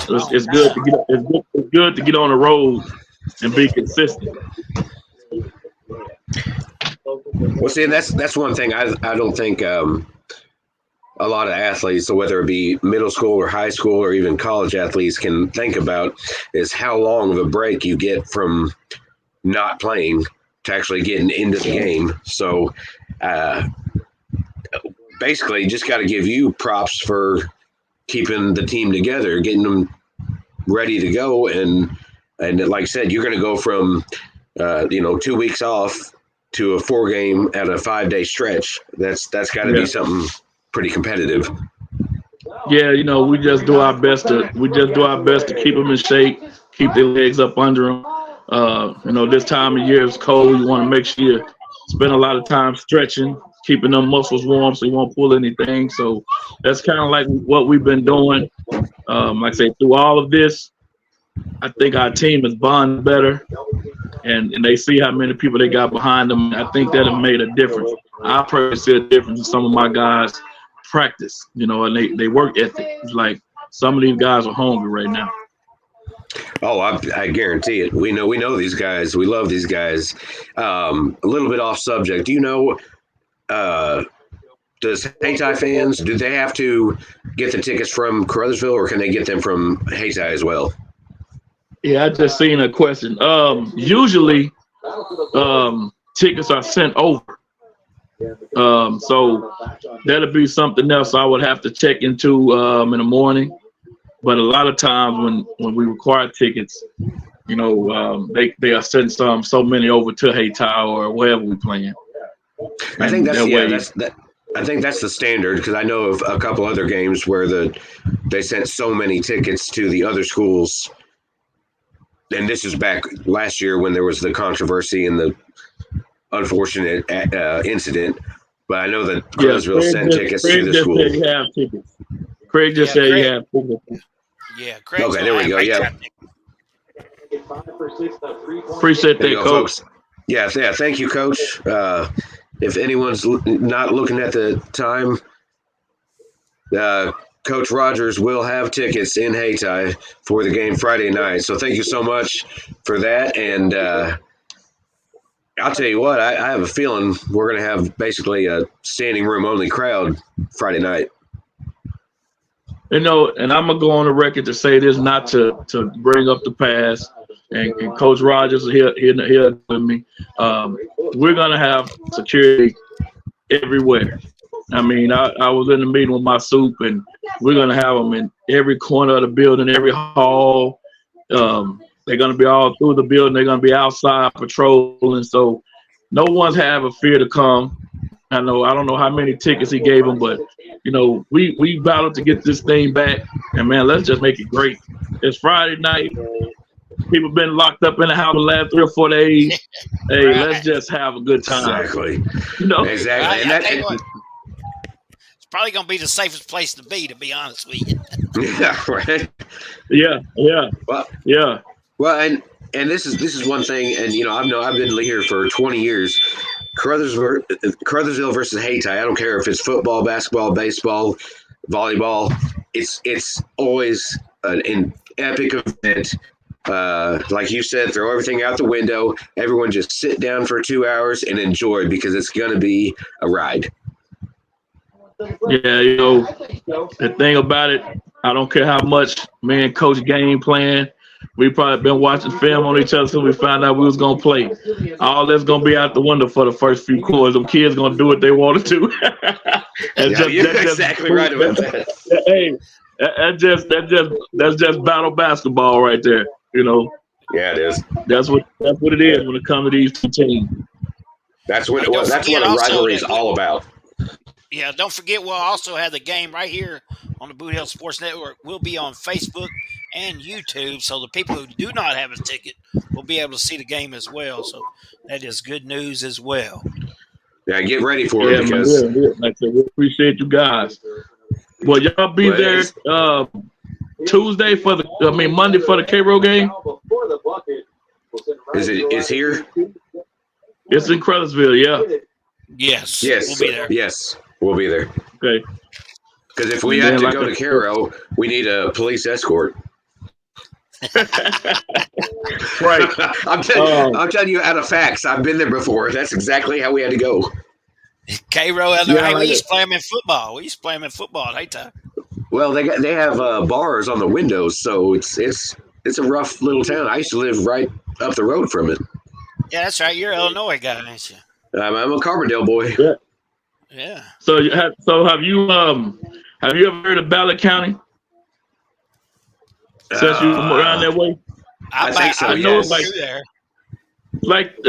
Speaker 4: it's good to get on the road and be consistent.
Speaker 3: Well, see, that's one thing I don't think a lot of athletes, so whether it be middle school or high school or even college athletes, can think about is how long of a break you get from not playing to actually getting into the game. So basically, just got to give you props for keeping the team together, getting them ready to go. And like I said, you're going to go from 2 weeks off to a 4-game at a 5-day stretch. That's got to be something pretty competitive.
Speaker 4: Yeah, we just do our best to keep them in shape, keep their legs up under them. This time of year is cold. You want to make sure you spend a lot of time stretching, keeping them muscles warm so you won't pull anything. So that's kind of like what we've been doing. Like I say, through all of this, I think our team is bonded better, and they see how many people they got behind them. I think that have made a difference. I personally see a difference in some of my guys' practice, and they work ethic. It's like some of these guys are hungry right now.
Speaker 3: Oh, I guarantee it. We know these guys. We love these guys. A little bit off subject. Do you know, does Hayti fans, do they have to get the tickets from Caruthersville, or can they get them from Hayti as well?
Speaker 4: Yeah, I just seen a question. Usually, tickets are sent over. So that'll be something else I would have to check into in the morning. But a lot of times when we require tickets, they are sending so many over to Hayti or wherever we're playing.
Speaker 3: I think I think that's the standard, because I know of a couple other games where they sent so many tickets to the other schools. And this is back last year when there was the controversy and unfortunate incident. But I know that Caruthersville sent tickets to the school.
Speaker 4: Said you have tickets. Craig just said you have tickets.
Speaker 5: Yeah, Craig.
Speaker 3: Okay, there we go. Yeah.
Speaker 4: Appreciate that, Coach.
Speaker 3: Folks. Yeah, thank you, Coach. If anyone's not looking at the time, Coach Rogers will have tickets in Hayti for the game Friday night. So thank you so much for that. And I'll tell you what, I have a feeling we're going to have basically a standing room only crowd Friday night.
Speaker 4: And I'm going to go on the record to say this, not to bring up the past. And Coach Rogers here with me. We're going to have security everywhere. I mean, I was in the meeting with my soup, and we're going to have them in every corner of the building, every hall. They're going to be all through the building. They're going to be outside patrolling. So no one's having fear to come. I don't know how many tickets he gave them, but, we battled to get this thing back. And, man, let's just make it great. It's Friday night. People been locked up in the house the last 3 or 4 days. Hey, right. Let's just have a good time.
Speaker 3: Exactly.
Speaker 5: Exactly. And it's probably going to be the safest place to be honest with you.
Speaker 3: Yeah, right.
Speaker 4: Yeah.
Speaker 3: Well,
Speaker 4: yeah.
Speaker 3: Well, and this is one thing, and I've been here for 20 years. Caruthersville versus Hayti. I don't care if it's football, basketball, baseball, volleyball. It's always an epic event. Like you said, throw everything out the window. Everyone just sit down for 2 hours and enjoy, because it's going to be a ride.
Speaker 4: Yeah, the thing about it, I don't care how much me and Coach game plan. We probably been watching film on each other since we found out we was going to play. All that's going to be out the window for the first few quarters. Them kids going to do what they wanted to.
Speaker 3: You're exactly right about that.
Speaker 4: Hey, that's just battle basketball right there.
Speaker 3: Yeah, it is.
Speaker 4: That's what it is when it comes to these two teams.
Speaker 3: That's what a rivalry is all about.
Speaker 5: Yeah, don't forget we'll also have the game right here on the BOOTHEEL Sports Network. We'll be on Facebook and YouTube, so the people who do not have a ticket will be able to see the game as well. So that is good news as well.
Speaker 3: Yeah, get ready for it, because
Speaker 4: like I said, we appreciate you guys. Well, y'all be there Monday for the K-Row game.
Speaker 3: It's here?
Speaker 4: It's in Caruthersville, yeah.
Speaker 5: Yes.
Speaker 3: We'll be there. Yes, we'll be there.
Speaker 4: Okay.
Speaker 3: Because if we have to go to Cairo, we need a police escort.
Speaker 4: Right.
Speaker 3: I'm telling you out of facts. I've been there before. That's exactly how we had to go.
Speaker 5: Cairo, we used to play them in football. We used to play them in football at Hayti.
Speaker 3: Well, they have bars on the windows, so it's a rough little town. I used to live right up the road from it.
Speaker 5: Yeah, that's right. You're an Illinois guy, aren't you?
Speaker 3: I'm a Carbondale boy.
Speaker 5: Yeah.
Speaker 4: So have you ever heard of Ballard County? Since you from around that way?
Speaker 3: I think so.
Speaker 5: I know it's
Speaker 4: I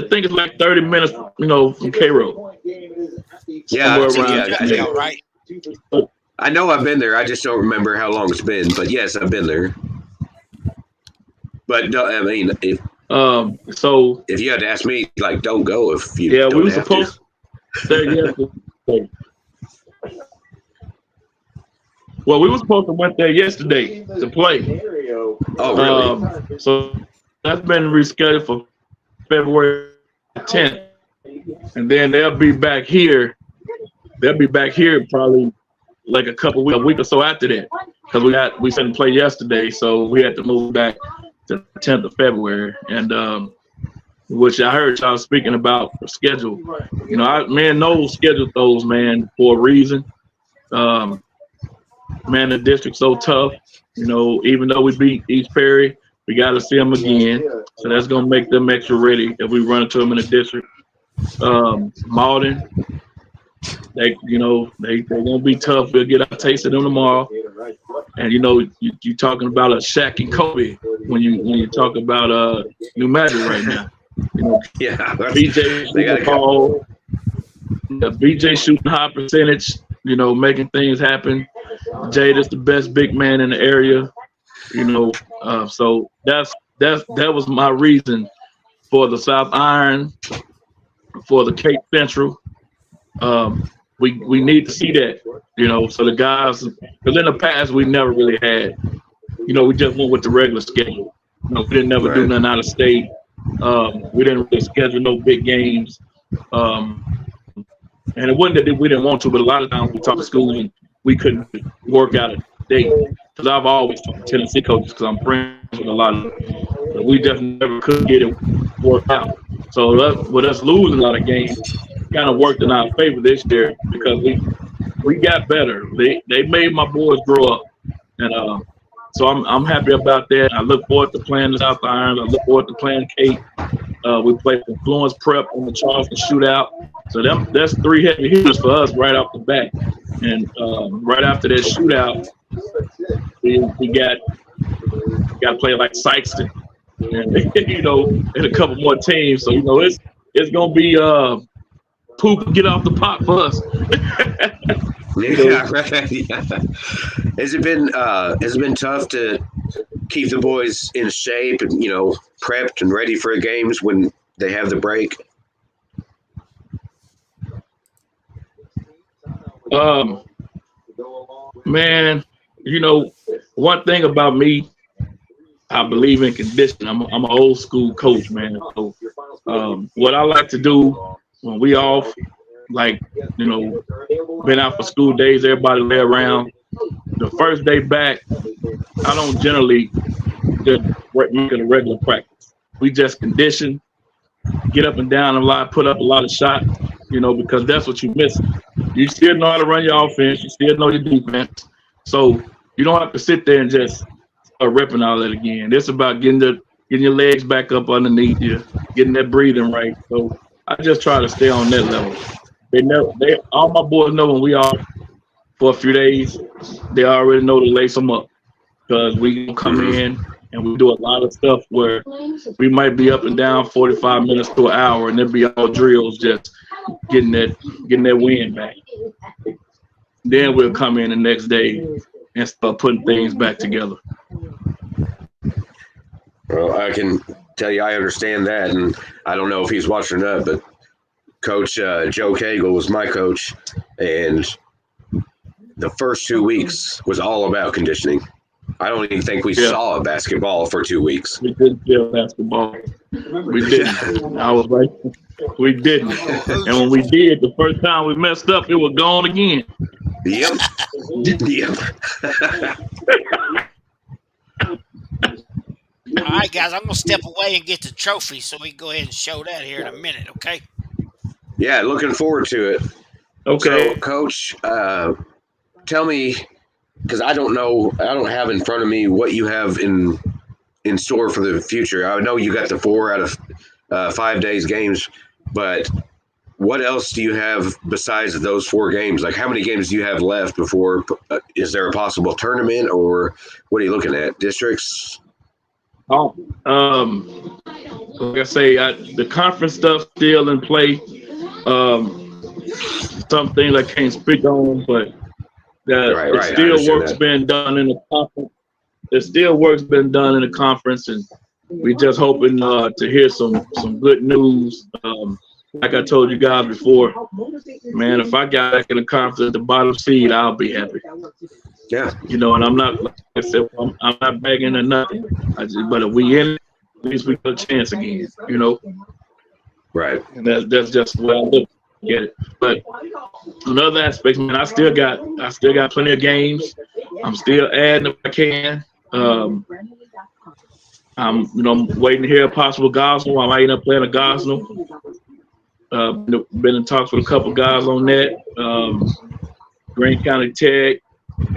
Speaker 4: think it's like 30 minutes, from Cairo.
Speaker 3: Yeah,
Speaker 5: right.
Speaker 3: I know I've been there. I just don't remember how long it's been. But yes, I've been there. But I mean, if you had to ask me, don't go if you. Yeah,
Speaker 4: we were supposed to say yesterday. Well, we were supposed to went there yesterday to play.
Speaker 3: Oh, really?
Speaker 4: So that's been rescheduled for February 10th, and then they'll be back here. They'll be back here probably like a week or so after that, because we sent play yesterday, so we had to move back to the 10th of February, and which I heard y'all speaking about the schedule. Noel scheduled those, man, for a reason. Man, the district's so tough. Even though we beat East Perry, we got to see them again. So that's going to make them extra ready if we run into them in the district. Malden, they're going to be tough. We'll get our taste of them tomorrow. And, you're talking about a Shaq and Kobe when you talk about New Magic right now.
Speaker 3: Yeah.
Speaker 4: BJ shooting ball. BJ shooting high percentage, making things happen. Jade is the best big man in the area, so that was my reason for the South Iron for the Cape Central. We need to see that, so the guys, because in the past we never really had, we just went with the regular schedule. We didn't never do nothing out of state. We didn't really schedule no big games. And it wasn't that we didn't want to, but a lot of times we talked to school and we couldn't work out a date. Because I've always talked to Tennessee coaches because I'm friends with a lot of them. But we definitely never could get it worked out. So with us losing a lot of games, kind of worked in our favor this year because we got better. They made my boys grow up. And so I'm happy about that. I look forward to playing the South Irons. I look forward to playing Cape. We played Influence Prep in the Charleston Shootout. So that's 3 heavy hitters for us right off the bat. And right after that shootout, we got to play like Sykeston and and a couple more teams. So it's gonna be poop and get off the pot for us.
Speaker 3: Yeah, right. Yeah. Has it been tough to keep the boys in shape and prepped and ready for games when they have the break?
Speaker 4: Man, one thing about me, I believe in conditioning. I'm an old school coach, man. So, what I like to do when we off, like, been out for school days, everybody lay around. The first day back, I don't generally just make it a regular practice. We just condition, get up and down a lot, put up a lot of shots, because that's what you miss. You still know how to run your offense. You still know your defense. So you don't have to sit there and just start repping all that again. It's about getting your legs back up underneath you, getting that breathing right. So I just try to stay on that level. All my boys know when we are for a few days, they already know to lace them up because we come in and we do a lot of stuff where we might be up and down 45 minutes to an hour, and there'll be all drills just getting that wind back. Then we'll come in the next day and start putting things back together.
Speaker 3: Well, I can tell you I understand that, and I don't know if he's watching that, but Coach Joe Cagle was my coach, and the first 2 weeks was all about conditioning. I don't even think we saw a basketball for 2 weeks.
Speaker 4: We didn't feel basketball. We didn't. I was right. We didn't. And when we did, the first time we messed up, it was gone again.
Speaker 3: Yep. Yep.
Speaker 5: All right, guys, I'm going to step away and get the trophy so we can go ahead and show that here in a minute, okay?
Speaker 3: Yeah, looking forward to it.
Speaker 4: Okay.
Speaker 3: So, Coach, tell me, because I don't have in front of me what you have in store for the future. I know you got the 4 out of 5 days games, but what else do you have besides those 4 games? Like, how many games do you have left before? Is there a possible tournament, or what are you looking at? Districts?
Speaker 4: Oh, like I say, the conference stuff still in play. Some things I can't speak on, but work's been done in the conference. There's still work's been done in the conference, and we just hoping to hear some good news. Like I told you guys before, man, if I got back in the conference at the bottom seed, I'll be happy.
Speaker 3: Yeah.
Speaker 4: And I'm not, like I said, I'm not begging or nothing. But if we in it, at least we got a chance again,
Speaker 3: Right.
Speaker 4: And that's just the way I look at it. But on other aspects, man, I still got plenty of games. I'm still adding if I can. I'm waiting to hear a possible Gosnell. I might end up playing a Gosnell. Been in talks with a couple guys on that. Greene County Tech,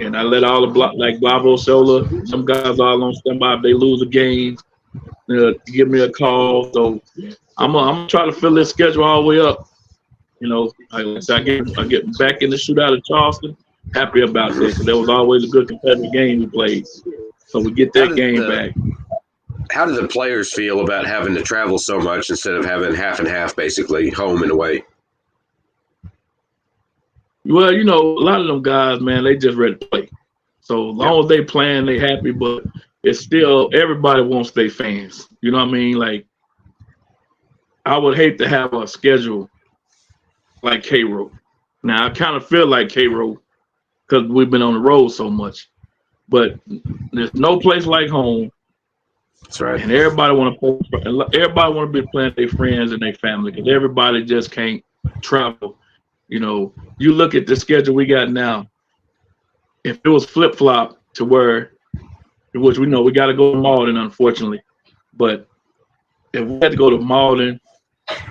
Speaker 4: and I let all the like Bravo Sola, some guys all on standby if they lose a game, give me a call. So I'm gonna try to fill this schedule all the way up. I get back in the shootout at Charleston. Happy about that because that was always a good competitive game we played. So we get that game back.
Speaker 3: How do the players feel about having to travel so much instead of having half and half, basically, home and away?
Speaker 4: Well, a lot of them guys, man, they just ready to play. So as long as they playing, they happy, but it's still, everybody wants their fans. You know what I mean? Like, I would hate to have a schedule like Cairo. Now I kind of feel like Cairo because we've been on the road so much, but there's no place like home.
Speaker 3: That's right.
Speaker 4: And everybody want to everybody want to be playing their friends and their family because everybody just can't travel. You know, you look at the schedule we got now. If it was flip flop to where, which we know we got to go to Malden, unfortunately, but if we had to go to Malden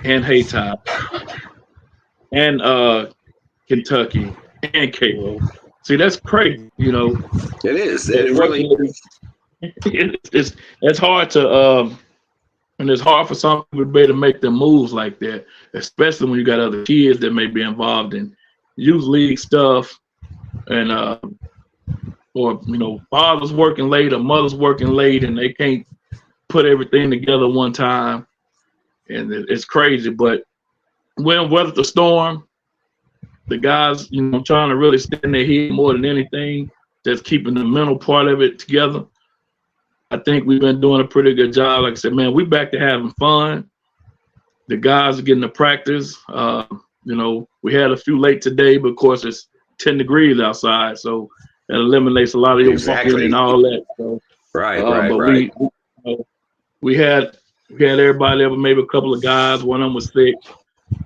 Speaker 4: and Hayti and Kentucky and Cairo, see that's crazy. You know,
Speaker 3: It is. It really is.
Speaker 4: It's hard to and it's hard for some people to be able to make them moves like that, especially when you got other kids that may be involved in youth league stuff and or you know, father's working late or mother's working late and they can't put everything together one time, and it's crazy. But when weather the storm, the guys, you know, trying to really stand their head more than anything, just keeping the mental part of it together. I think we've been doing a pretty good job. Like I said, man, we back to having fun. The guys are getting to practice. You know, we had a few late today, but of course it's 10 degrees outside, so that eliminates a lot of your walking and all that. So,
Speaker 3: Right.
Speaker 4: We had everybody there, but maybe a couple of guys. One of them was sick,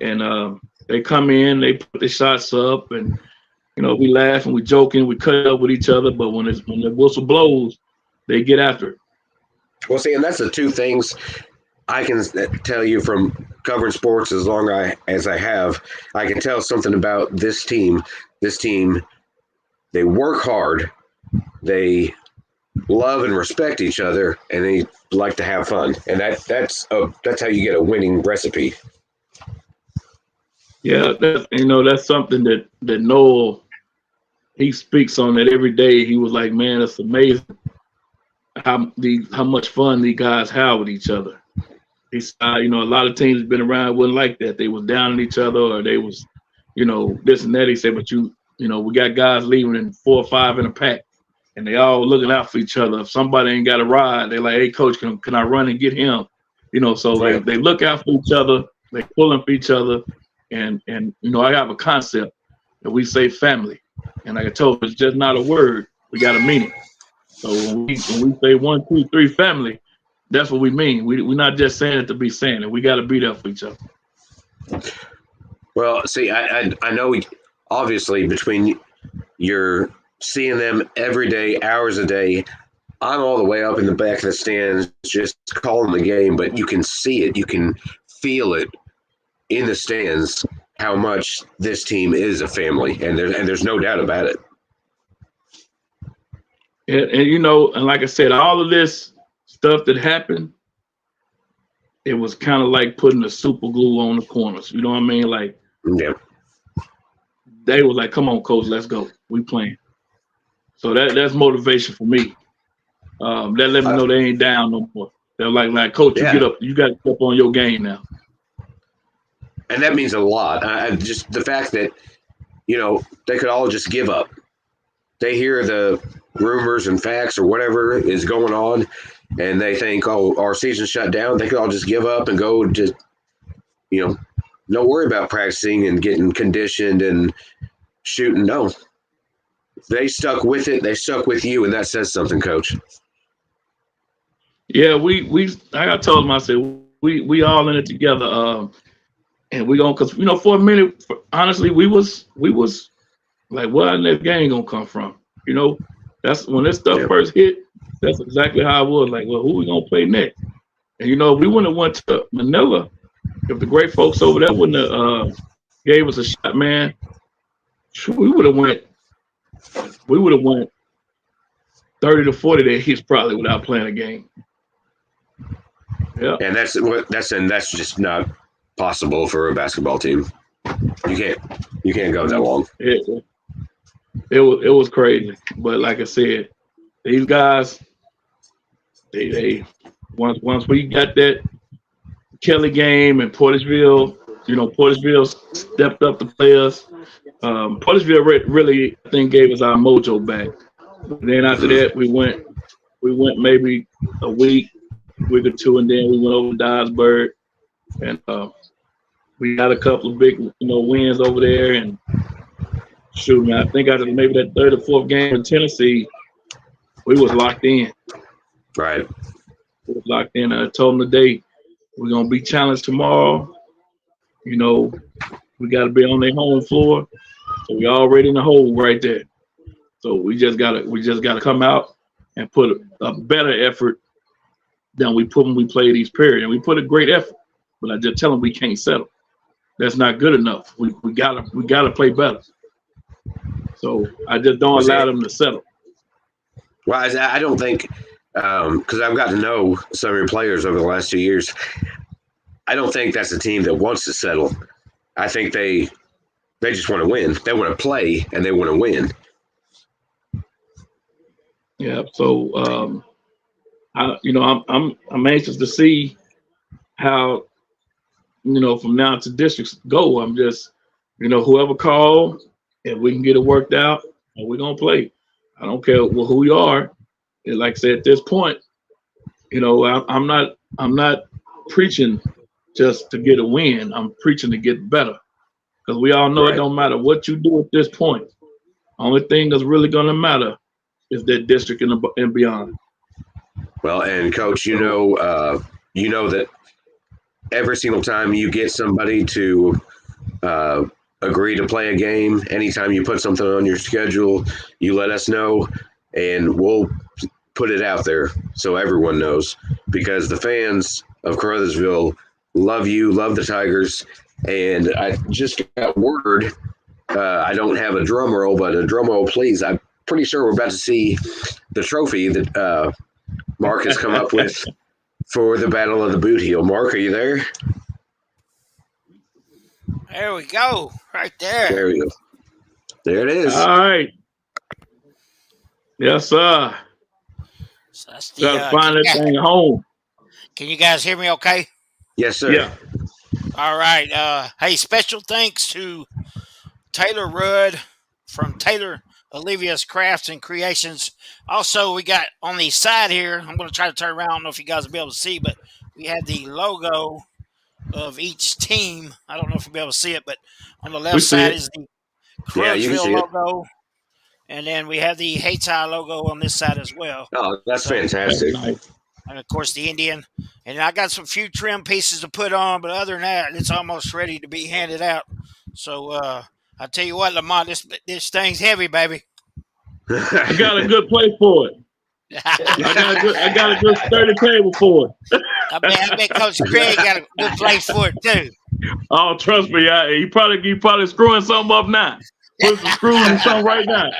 Speaker 4: and they come in, they put the shots up, and you know, we laugh and we joking, we cut up with each other. But when the whistle blows, they get after it.
Speaker 3: Well, see, and that's the two things I can tell you from covering sports as long as I have. I can tell something about this team. This team, they work hard, they love and respect each other, and they like to have fun. And that's how you get a winning recipe.
Speaker 4: Yeah, that's something that Noel, he speaks on that every day. He was like, man, it's amazing how much fun these guys have with each other. He's, you know, a lot of teams been around wasn't like that. They was down on each other, or they was, you know, this and that. He said, but you know, we got guys leaving in 4 or 5 in a pack, and they all looking out for each other. If somebody ain't got a ride, they're like, hey, coach, can I run and get him? You know, so
Speaker 3: Right.
Speaker 4: they look out for each other. They pulling for each other, and you know, I have a concept that we say family, and like I told you, it's just not a word. We got to mean it. So when we say 1, 2, 3 family, that's what we mean. We're not just saying it to be saying it. We got to be there for each other.
Speaker 3: Well, see, I know obviously between you're seeing them every day, hours a day. I'm all the way up in the back of the stands just calling the game, but you can see it. You can feel it in the stands how much this team is a family, and there's no doubt about it.
Speaker 4: And you know, and like I said, all of this stuff that happened, it was kind of like putting the super glue on the corners. You know what I mean? Like,
Speaker 3: Yeah.
Speaker 4: they was like, come on, coach, let's go. We playing. So that's motivation for me. That let me know they ain't down no more. They're like, coach, you get up. You got to get up on your game now.
Speaker 3: And that means a lot. Just the fact that, you know, they could all just give up. They hear the rumors and facts or whatever is going on, and they think, oh, our season's shut down. They could all just give up and go just, you know, don't worry about practicing and getting conditioned and shooting. No. They stuck with it. They stuck with you, and that says something, Coach.
Speaker 4: Yeah, I told them, I said, we all in it together. And we gonna, cause you know, for a minute, honestly, we was like, where that game gonna come from? You know, that's when this stuff first hit. That's exactly how I was. Like, well, who we gonna play next? And you know, we wouldn't have went to Manila if the great folks over there wouldn't have gave us a shot, man. We would have went 30 to 40 days probably without playing a game. Yeah,
Speaker 3: And that's just not possible for a basketball team. You can't go that long.
Speaker 4: It was crazy, but like I said, these guys, they once we got that Kelly game and Portisville, you know, Portisville stepped up the players. Portisville really, I think, gave us our mojo back. Then after that, we went maybe a week or two, and then we went over to Dyersburg. And we got a couple of big, wins over there. And shoot, man, I think after maybe that third or fourth game in Tennessee, we was locked in.
Speaker 3: Right.
Speaker 4: We was locked in. I told them today, we're gonna be challenged tomorrow. We got to be on their home floor. So we already in the hole right there. So we just gotta come out and put a better effort than we put when we play these periods. And we put a great effort, but I just tell them we can't settle. That's not good enough. We gotta play better. So I just don't allow them to settle.
Speaker 3: Well, I don't think, because I've gotten to know some of your players over the last 2 years, I don't think that's a team that wants to settle. I think they just want to win. They want to play and they want to win.
Speaker 4: Yeah. So I'm anxious to see how from now to districts go. I'm just whoever call, if we can get it worked out, we're gonna play. I don't care who you are. And like I said, at this point, I'm not preaching just to get a win. I'm preaching to get better, because we all know It don't matter what you do at this point. Only thing that's really gonna matter is that district and beyond.
Speaker 3: Well, and Coach, you know that every single time you get somebody to agree to play a game, anytime you put something on your schedule, you let us know, and we'll put it out there so everyone knows, because the fans of Caruthersville love you, love the Tigers. And I just got word, I don't have a drum roll, but a drum roll, please. I'm pretty sure we're about to see the trophy that Mark has come up with for the Battle of the Boothiel. Mark, are you there?
Speaker 5: There we go. Right there.
Speaker 3: There we go. There it is.
Speaker 4: All right. Yes, sir.
Speaker 5: So that's
Speaker 4: Gotta find that thing home.
Speaker 5: Can you guys hear me okay?
Speaker 3: Yes, sir.
Speaker 4: Yeah.
Speaker 5: All right. Hey, special thanks to Taylor Rudd from Taylor Olivia's Crafts and Creations. Also, we got on the side here, I'm going to try to turn around. I don't know if you guys will be able to see, but we have the logo of each team. I don't know if you'll be able to see it, but on the left side is the Caruthersville logo. And then we have the Hayti logo on this side as well.
Speaker 3: Oh, that's fantastic.
Speaker 5: And, of course, the Indian. And I got some few trim pieces to put on, but other than that, it's almost ready to be handed out. So I tell you what, Lamonte, this thing's heavy, baby.
Speaker 4: I got a good place for it. I got a good sturdy table for it.
Speaker 5: I bet Coach Craig got a good place for it, too.
Speaker 4: Oh, trust me, he probably screwing something up now. Put some screws in something right now.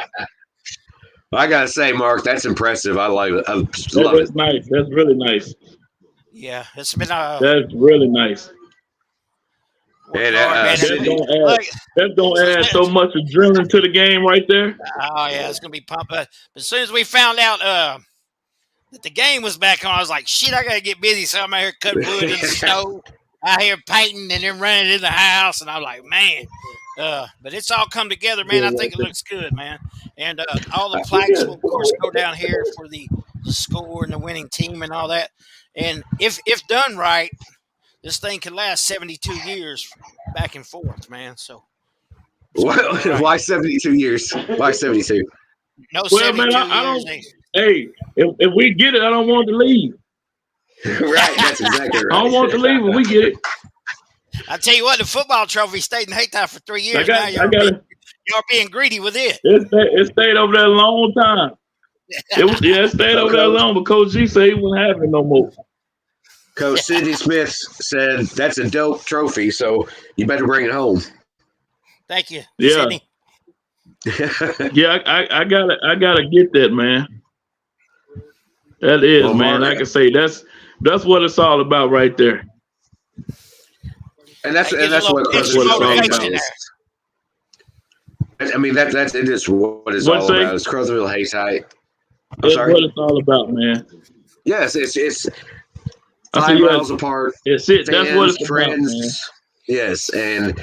Speaker 3: I gotta say, Mark, that's impressive. I like it. I love
Speaker 4: That's
Speaker 3: it.
Speaker 4: Nice. That's really nice.
Speaker 5: Yeah, it's been
Speaker 4: that's really nice.
Speaker 3: And
Speaker 4: that's gonna add so much adrenaline to the game right there.
Speaker 5: Oh yeah, it's gonna be pumped. But as soon as we found out that the game was back on, I was like, shit, I gotta get busy. So I'm out here cutting wood in the snow, out here painting, and then running in the house. And I'm like, man. But it's all come together, man. I think it looks good, man. And all the flags will, of course, go down here for the score and the winning team and all that. And if done right, this thing could last 72 years back and forth, man. So
Speaker 3: why 72 years? Why 72?
Speaker 5: No, well, 72 man, I
Speaker 4: don't. Hey, if we get it, I don't want to leave.
Speaker 3: Right, that's exactly right.
Speaker 4: I don't want to leave when we get it.
Speaker 5: I tell you what, the football trophy stayed in Hayti for 3 years. Y'all being greedy with it.
Speaker 4: It stayed over there a long time. It stayed over there long, but Coach G said he wasn't having it no more.
Speaker 3: Coach Sidney Smith said that's a dope trophy, so you better bring it home.
Speaker 5: Thank you,
Speaker 4: yeah.
Speaker 5: Sidney.
Speaker 4: Yeah, I gotta get that, man. That is, man. Like I say, that's what it's all about right there.
Speaker 3: And that's what it's all about. I mean, it is what it's all about. It's Caruthersville Hayti.
Speaker 4: That's what it's all about, man.
Speaker 3: Yes, it's 5 miles apart.
Speaker 4: That's what it's friends. About, man.
Speaker 3: Yes, and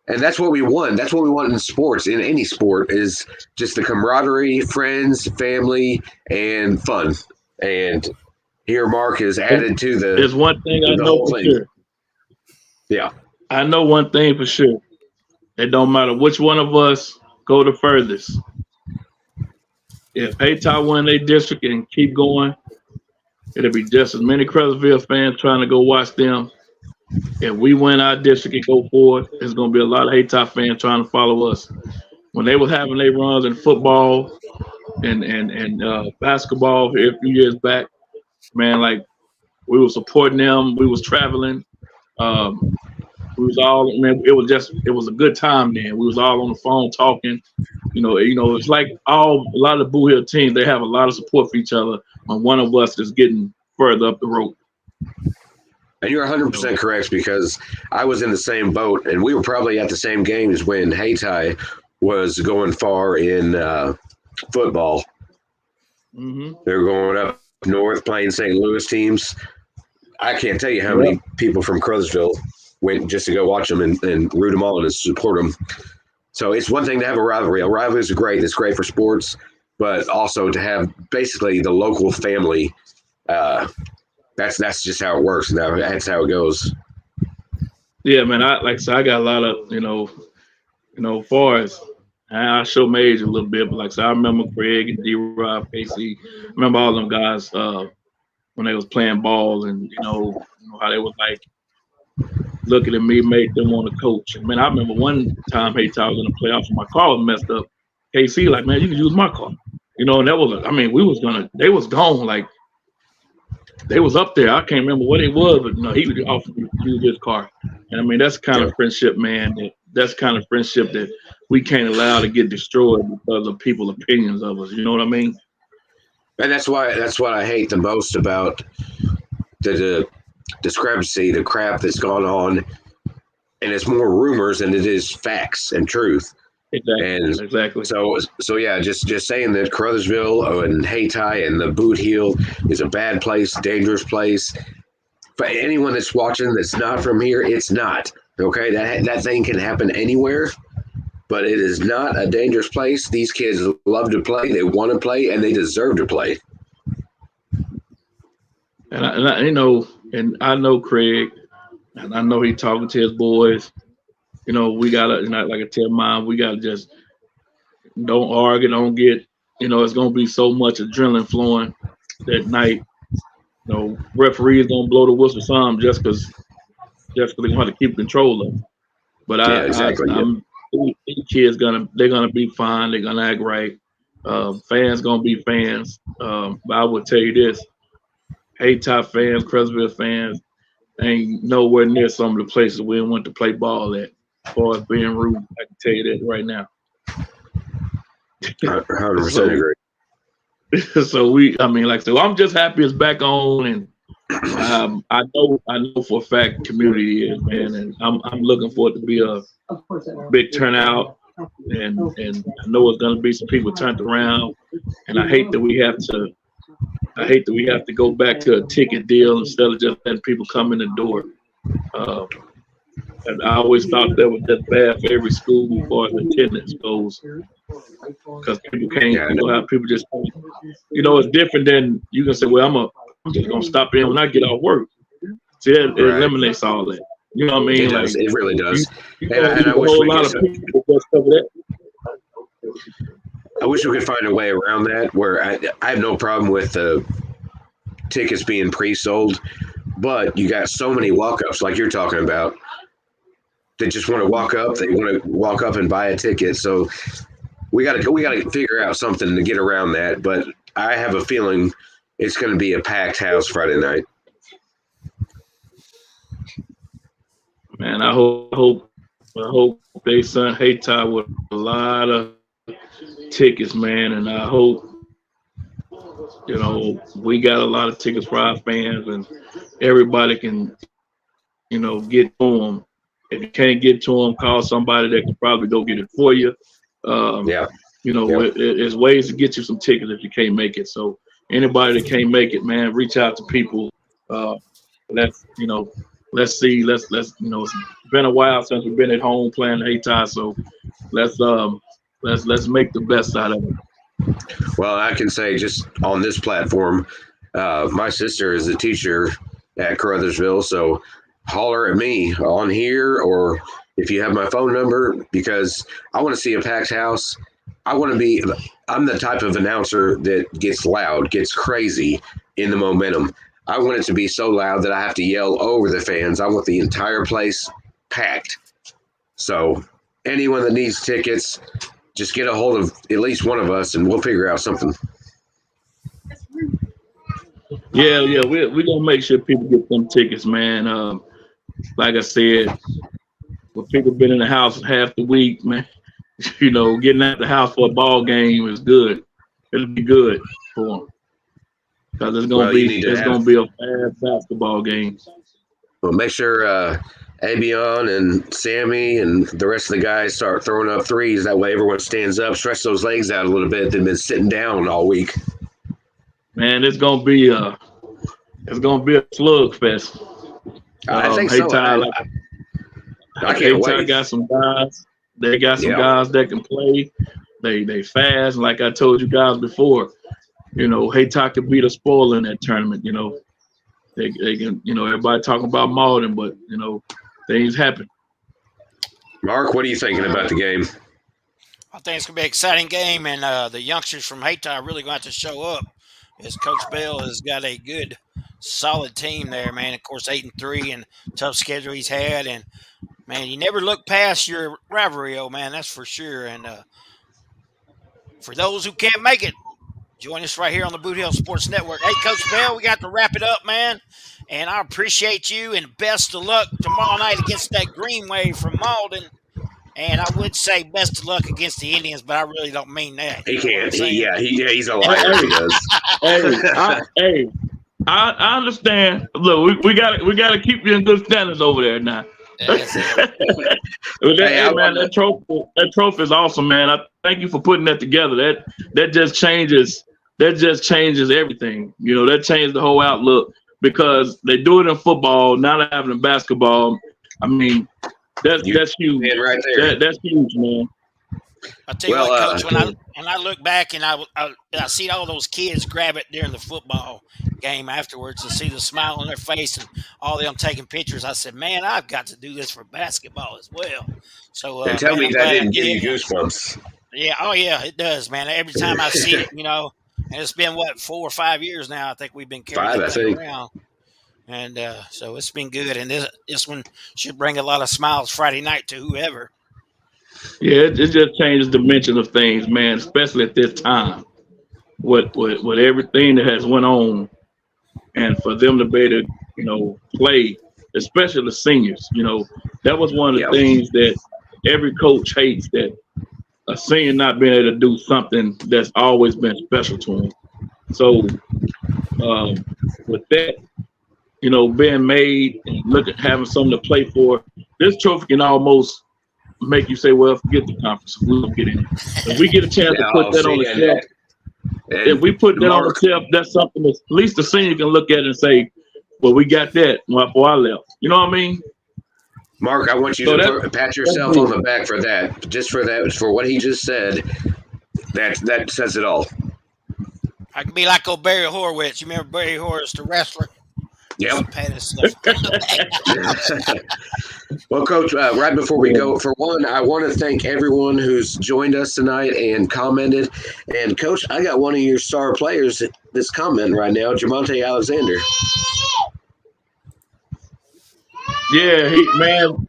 Speaker 3: that's what we want. That's what we want in sports, in any sport, is just the camaraderie, friends, family, and fun. And here Mark has added to the.
Speaker 4: There's one thing I know for sure.
Speaker 3: Yeah.
Speaker 4: I know one thing for sure. It don't matter which one of us go the furthest. If Hayti win their district and keep going, it'll be just as many Caruthersville fans trying to go watch them. If we win our district and go forward, there's going to be a lot of Hayti fans trying to follow us. When they was having their runs in football and basketball here a few years back, man, like we were supporting them. We was traveling. We was all, man, it was a good time then. We was all on the phone talking. It's like a lot of the Boo Hill teams, they have a lot of support for each other when one of us is getting further up the road.
Speaker 3: And you're 100% correct, because I was in the same boat, and we were probably at the same games when Hayti was going far in football.
Speaker 4: Mm-hmm.
Speaker 3: They were going up north playing St. Louis teams. I can't tell you how many people from Caruthersville went just to go watch them and root them on and support them. So it's one thing to have a rivalry. A rivalry is great. It's great for sports, but also to have basically the local family. That's just how it works. Now that's how it goes.
Speaker 4: Yeah, man. I got a lot of, far as I show my age a little bit, but like I said, I remember Craig and D-Rob, Casey. I remember all them guys when they was playing ball, and how they was like looking at me, made them want to coach. Man, I remember one time Hayti was in the playoffs and my car was messed up. KC like, man, you can use my car. And that was, they was gone, like they was up there. I can't remember what it was, but he would offer to use his car. And that's kind of friendship, man. That's kind of friendship that we can't allow to get destroyed because of people's opinions of us. You know what I mean?
Speaker 3: And that's what I hate the most about the discrepancy, the crap that's gone on, and it's more rumors than it is facts and truth.
Speaker 4: Exactly.
Speaker 3: So yeah, just saying that Caruthersville and Hayti and the Boothiel is a bad place, dangerous place. For anyone that's watching that's not from here, it's not. Okay, that thing can happen anywhere, but it is not a dangerous place. These kids love to play, they want to play, and they deserve to play.
Speaker 4: And I know Craig, and I know he talking to his boys. We gotta, like I tell mom, we gotta just don't argue, don't get, it's gonna be so much adrenaline flowing that night. Referees gonna blow the whistle some just because they're gonna have to keep control of it. But these kids they're gonna be fine. They're gonna act right. Fans gonna be fans. But I would tell you this: Hayti fans, Caruthersville fans, ain't nowhere near some of the places we went to play ball at. As far as being rude, I can tell you that right now.
Speaker 3: 100% agree.
Speaker 4: So I'm just happy it's back on, and I know for a fact community is, man, and I'm looking for it to be a big turnout, and I know it's gonna be some people turned around, and I hate that we have to go back to a ticket deal instead of just letting people come in the door. And I always thought that was just bad for every school as far as attendance goes, because people can't. People just, it's different than you can say, well, I'm just gonna stop in when I get off work. See, it eliminates all that. You know what I mean?
Speaker 3: It really does.
Speaker 4: I
Speaker 3: wish we could find a way around that where I have no problem with the tickets being pre-sold, but you got so many walk-ups like you're talking about. They just want to walk up. They want to walk up and buy a ticket. So we got to figure out something to get around that. But I have a feeling it's going to be a packed house Friday night.
Speaker 4: Man, I hope they sent Hayti with a lot of tickets, man, and I hope we got a lot of tickets for our fans, and everybody can get to them. If you can't get to them, call somebody that can probably go get it for you. There's ways to get you some tickets if you can't make it. So anybody that can't make it, man, reach out to people. Let's see. Let's it's been a while since we've been at home playing Hayti, so let's make the best out of it.
Speaker 3: Well, I can say just on this platform, my sister is a teacher at Caruthersville, so holler at me on here, or if you have my phone number, because I want to see a packed house. I'm the type of announcer that gets loud, gets crazy in the momentum. I want it to be so loud that I have to yell over the fans. I want the entire place packed. So anyone that needs tickets, just get a hold of at least one of us and we'll figure out something.
Speaker 4: Yeah, we're gonna make sure people get them tickets, man. Like I said, when people been in the house half the week, man, getting out the house for a ball game is good. It'll be good for them because it's gonna be a fast basketball game.
Speaker 3: Well, make sure Abion and Sammy and the rest of the guys start throwing up threes. That way, everyone stands up, stretch those legs out a little bit. They've been sitting down all week.
Speaker 4: Man, it's gonna be a slugfest.
Speaker 3: I think so.
Speaker 4: Hayti got some guys. They got some guys that can play. They fast. Like I told you guys before, Hayti could be the spoiler in that tournament. They can. Everybody talking about Malden, but things happen.
Speaker 3: Mark, what are you thinking about the game?
Speaker 5: I think it's gonna be an exciting game, and the youngsters from Hayti are really going to have to show up. As Coach Bell has got a good, solid team there, man. Of course, 8-3 and tough schedule he's had, and man, you never look past your rivalry, man. That's for sure. And for those who can't make it, join us right here on the Boot Hill Sports Network. Hey, Coach Bell, we got to wrap it up, man. And I appreciate you, and best of luck tomorrow night against that Green Wave from Malden. And I would say best of luck against the Indians, but I really don't mean that.
Speaker 3: He can't. He's a liar. He does.
Speaker 4: I understand. Look, we got to keep you in good standards over there now. That trophy is awesome, man. I thank you for putting that together. That just changes everything. That changed the whole outlook because they do it in football. Now they're having in basketball. I mean, that's huge.
Speaker 3: Right there.
Speaker 4: That's huge, man.
Speaker 5: I'll tell you what, Coach, when I look back and I see all those kids grab it during the football game afterwards and see the smile on their face and all them taking pictures, I said, man, I've got to do this for basketball as well. So
Speaker 3: tell me that didn't give you goosebumps.
Speaker 5: Yeah, oh yeah, it does, man. Every time I see it, and it's been 4 or 5 years now. I think we've been carrying that around. And so it's been good, and this one should bring a lot of smiles Friday night to whoever.
Speaker 4: Yeah, it just changes the dimension of things, man. Especially at this time, with everything that has went on, and for them to be able to, play, especially the seniors. That was one of the things that every coach hates, that a senior not being able to do something that's always been special to him. So with that, being made and having something to play for, this trophy can almost make you say, well, forget the conference. We don't get in. If we get a chance to put that on the shelf, if we put that on the shelf, that's something that at least the senior can look at it and say, well, we got that before I left. You know what I mean?
Speaker 3: Mark, I want you to pat yourself on the back for that. Just for that, for what he just said. That says it all.
Speaker 5: I can be like old Barry Horowitz. You remember Barry Horowitz, the wrestler?
Speaker 3: Yep. Well, Coach, right before we go, for one, I want to thank everyone who's joined us tonight and commented. And, Coach, I got one of your star players that's commenting right now, Lamonte Alexander.
Speaker 4: Yeah,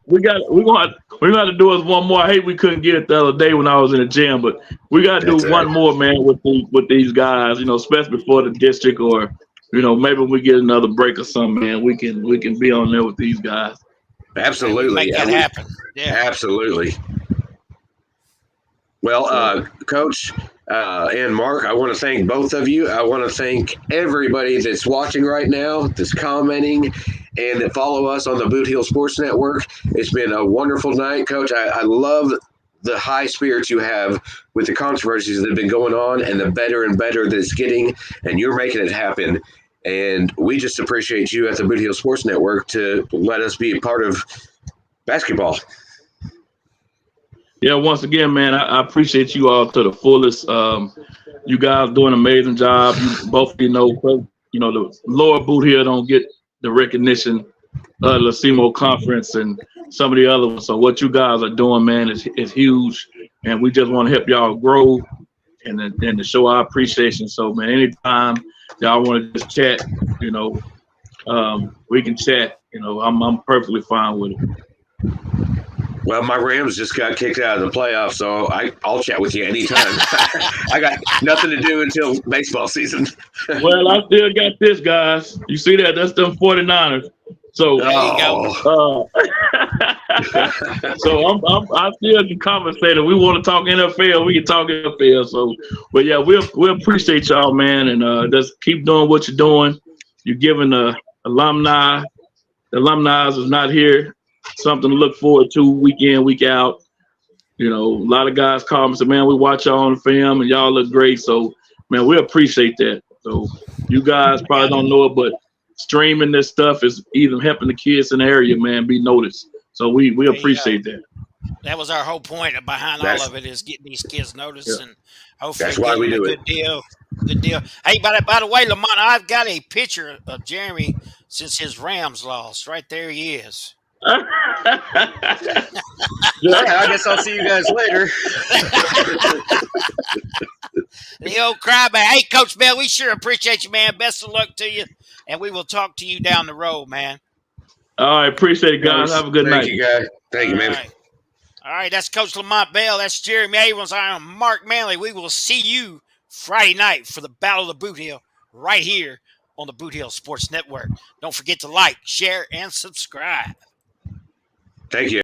Speaker 4: we got to do us one more. I hate we couldn't get it the other day when I was in the gym, but we got to do one more, man, with these guys, especially before the district, or maybe we get another break or something, man. We can be on there with these guys.
Speaker 3: Absolutely.
Speaker 5: Make that happen. Yeah.
Speaker 3: Absolutely. Well, Coach and Mark, I want to thank both of you. I want to thank everybody that's watching right now, that's commenting, and that follow us on the Boot Hill Sports Network. It's been a wonderful night, Coach. I love the high spirits you have with the controversies that have been going on, and the better and better that it's getting, and you're making it happen. And we just appreciate you at the Boot Hill Sports Network to let us be a part of basketball.
Speaker 4: Yeah, once again, man, I appreciate you all to the fullest. You guys doing an amazing job. You both, the lower Boot Hill don't get the recognition Lacimo Conference and some of the other ones. So what you guys are doing, man, is huge, and we just want to help y'all grow and to show our appreciation. So, man, anytime y'all want to just chat, we can chat. I'm perfectly fine with it.
Speaker 3: Well, my Rams just got kicked out of the playoffs, so I'll chat with you anytime. I got nothing to do until baseball season.
Speaker 4: Well, I still got this, guys. You see that? That's them 49ers. So, I still can conversate. We want to talk NFL, we can talk NFL. So, but yeah, we'll appreciate y'all, man, and just keep doing what you're doing. You're giving the alumni is not here, something to look forward to week in, week out. A lot of guys call me and say, man, we watch y'all on the film and y'all look great. So, man, we appreciate that. So, you guys probably don't know it, but streaming this stuff is even helping the kids in the area, man, be noticed. So we appreciate that.
Speaker 5: That was our whole point behind all of it, is getting these kids noticed, and hopefully
Speaker 3: that's why we do
Speaker 5: a good deal. Good deal. Hey, by the way, Lamonte, I've got a picture of Jeremy since his Rams lost. Right there he is.
Speaker 3: Yeah, I guess I'll see you guys later.
Speaker 5: The old crybaby. Hey, Coach Bell, we sure appreciate you, man. Best of luck to you, and we will talk to you down the road, man.
Speaker 4: All right, appreciate it, guys. Have a good night.
Speaker 3: Thank you, guys. Thank you, man.
Speaker 5: All right, that's Coach Lamonte Bell. That's Jeremy Abrams. I am Mark Manley. We will see you Friday night for the Battle of the Boothiel right here on the Boothiel Sports Network. Don't forget to like, share, and subscribe.
Speaker 3: Thank you.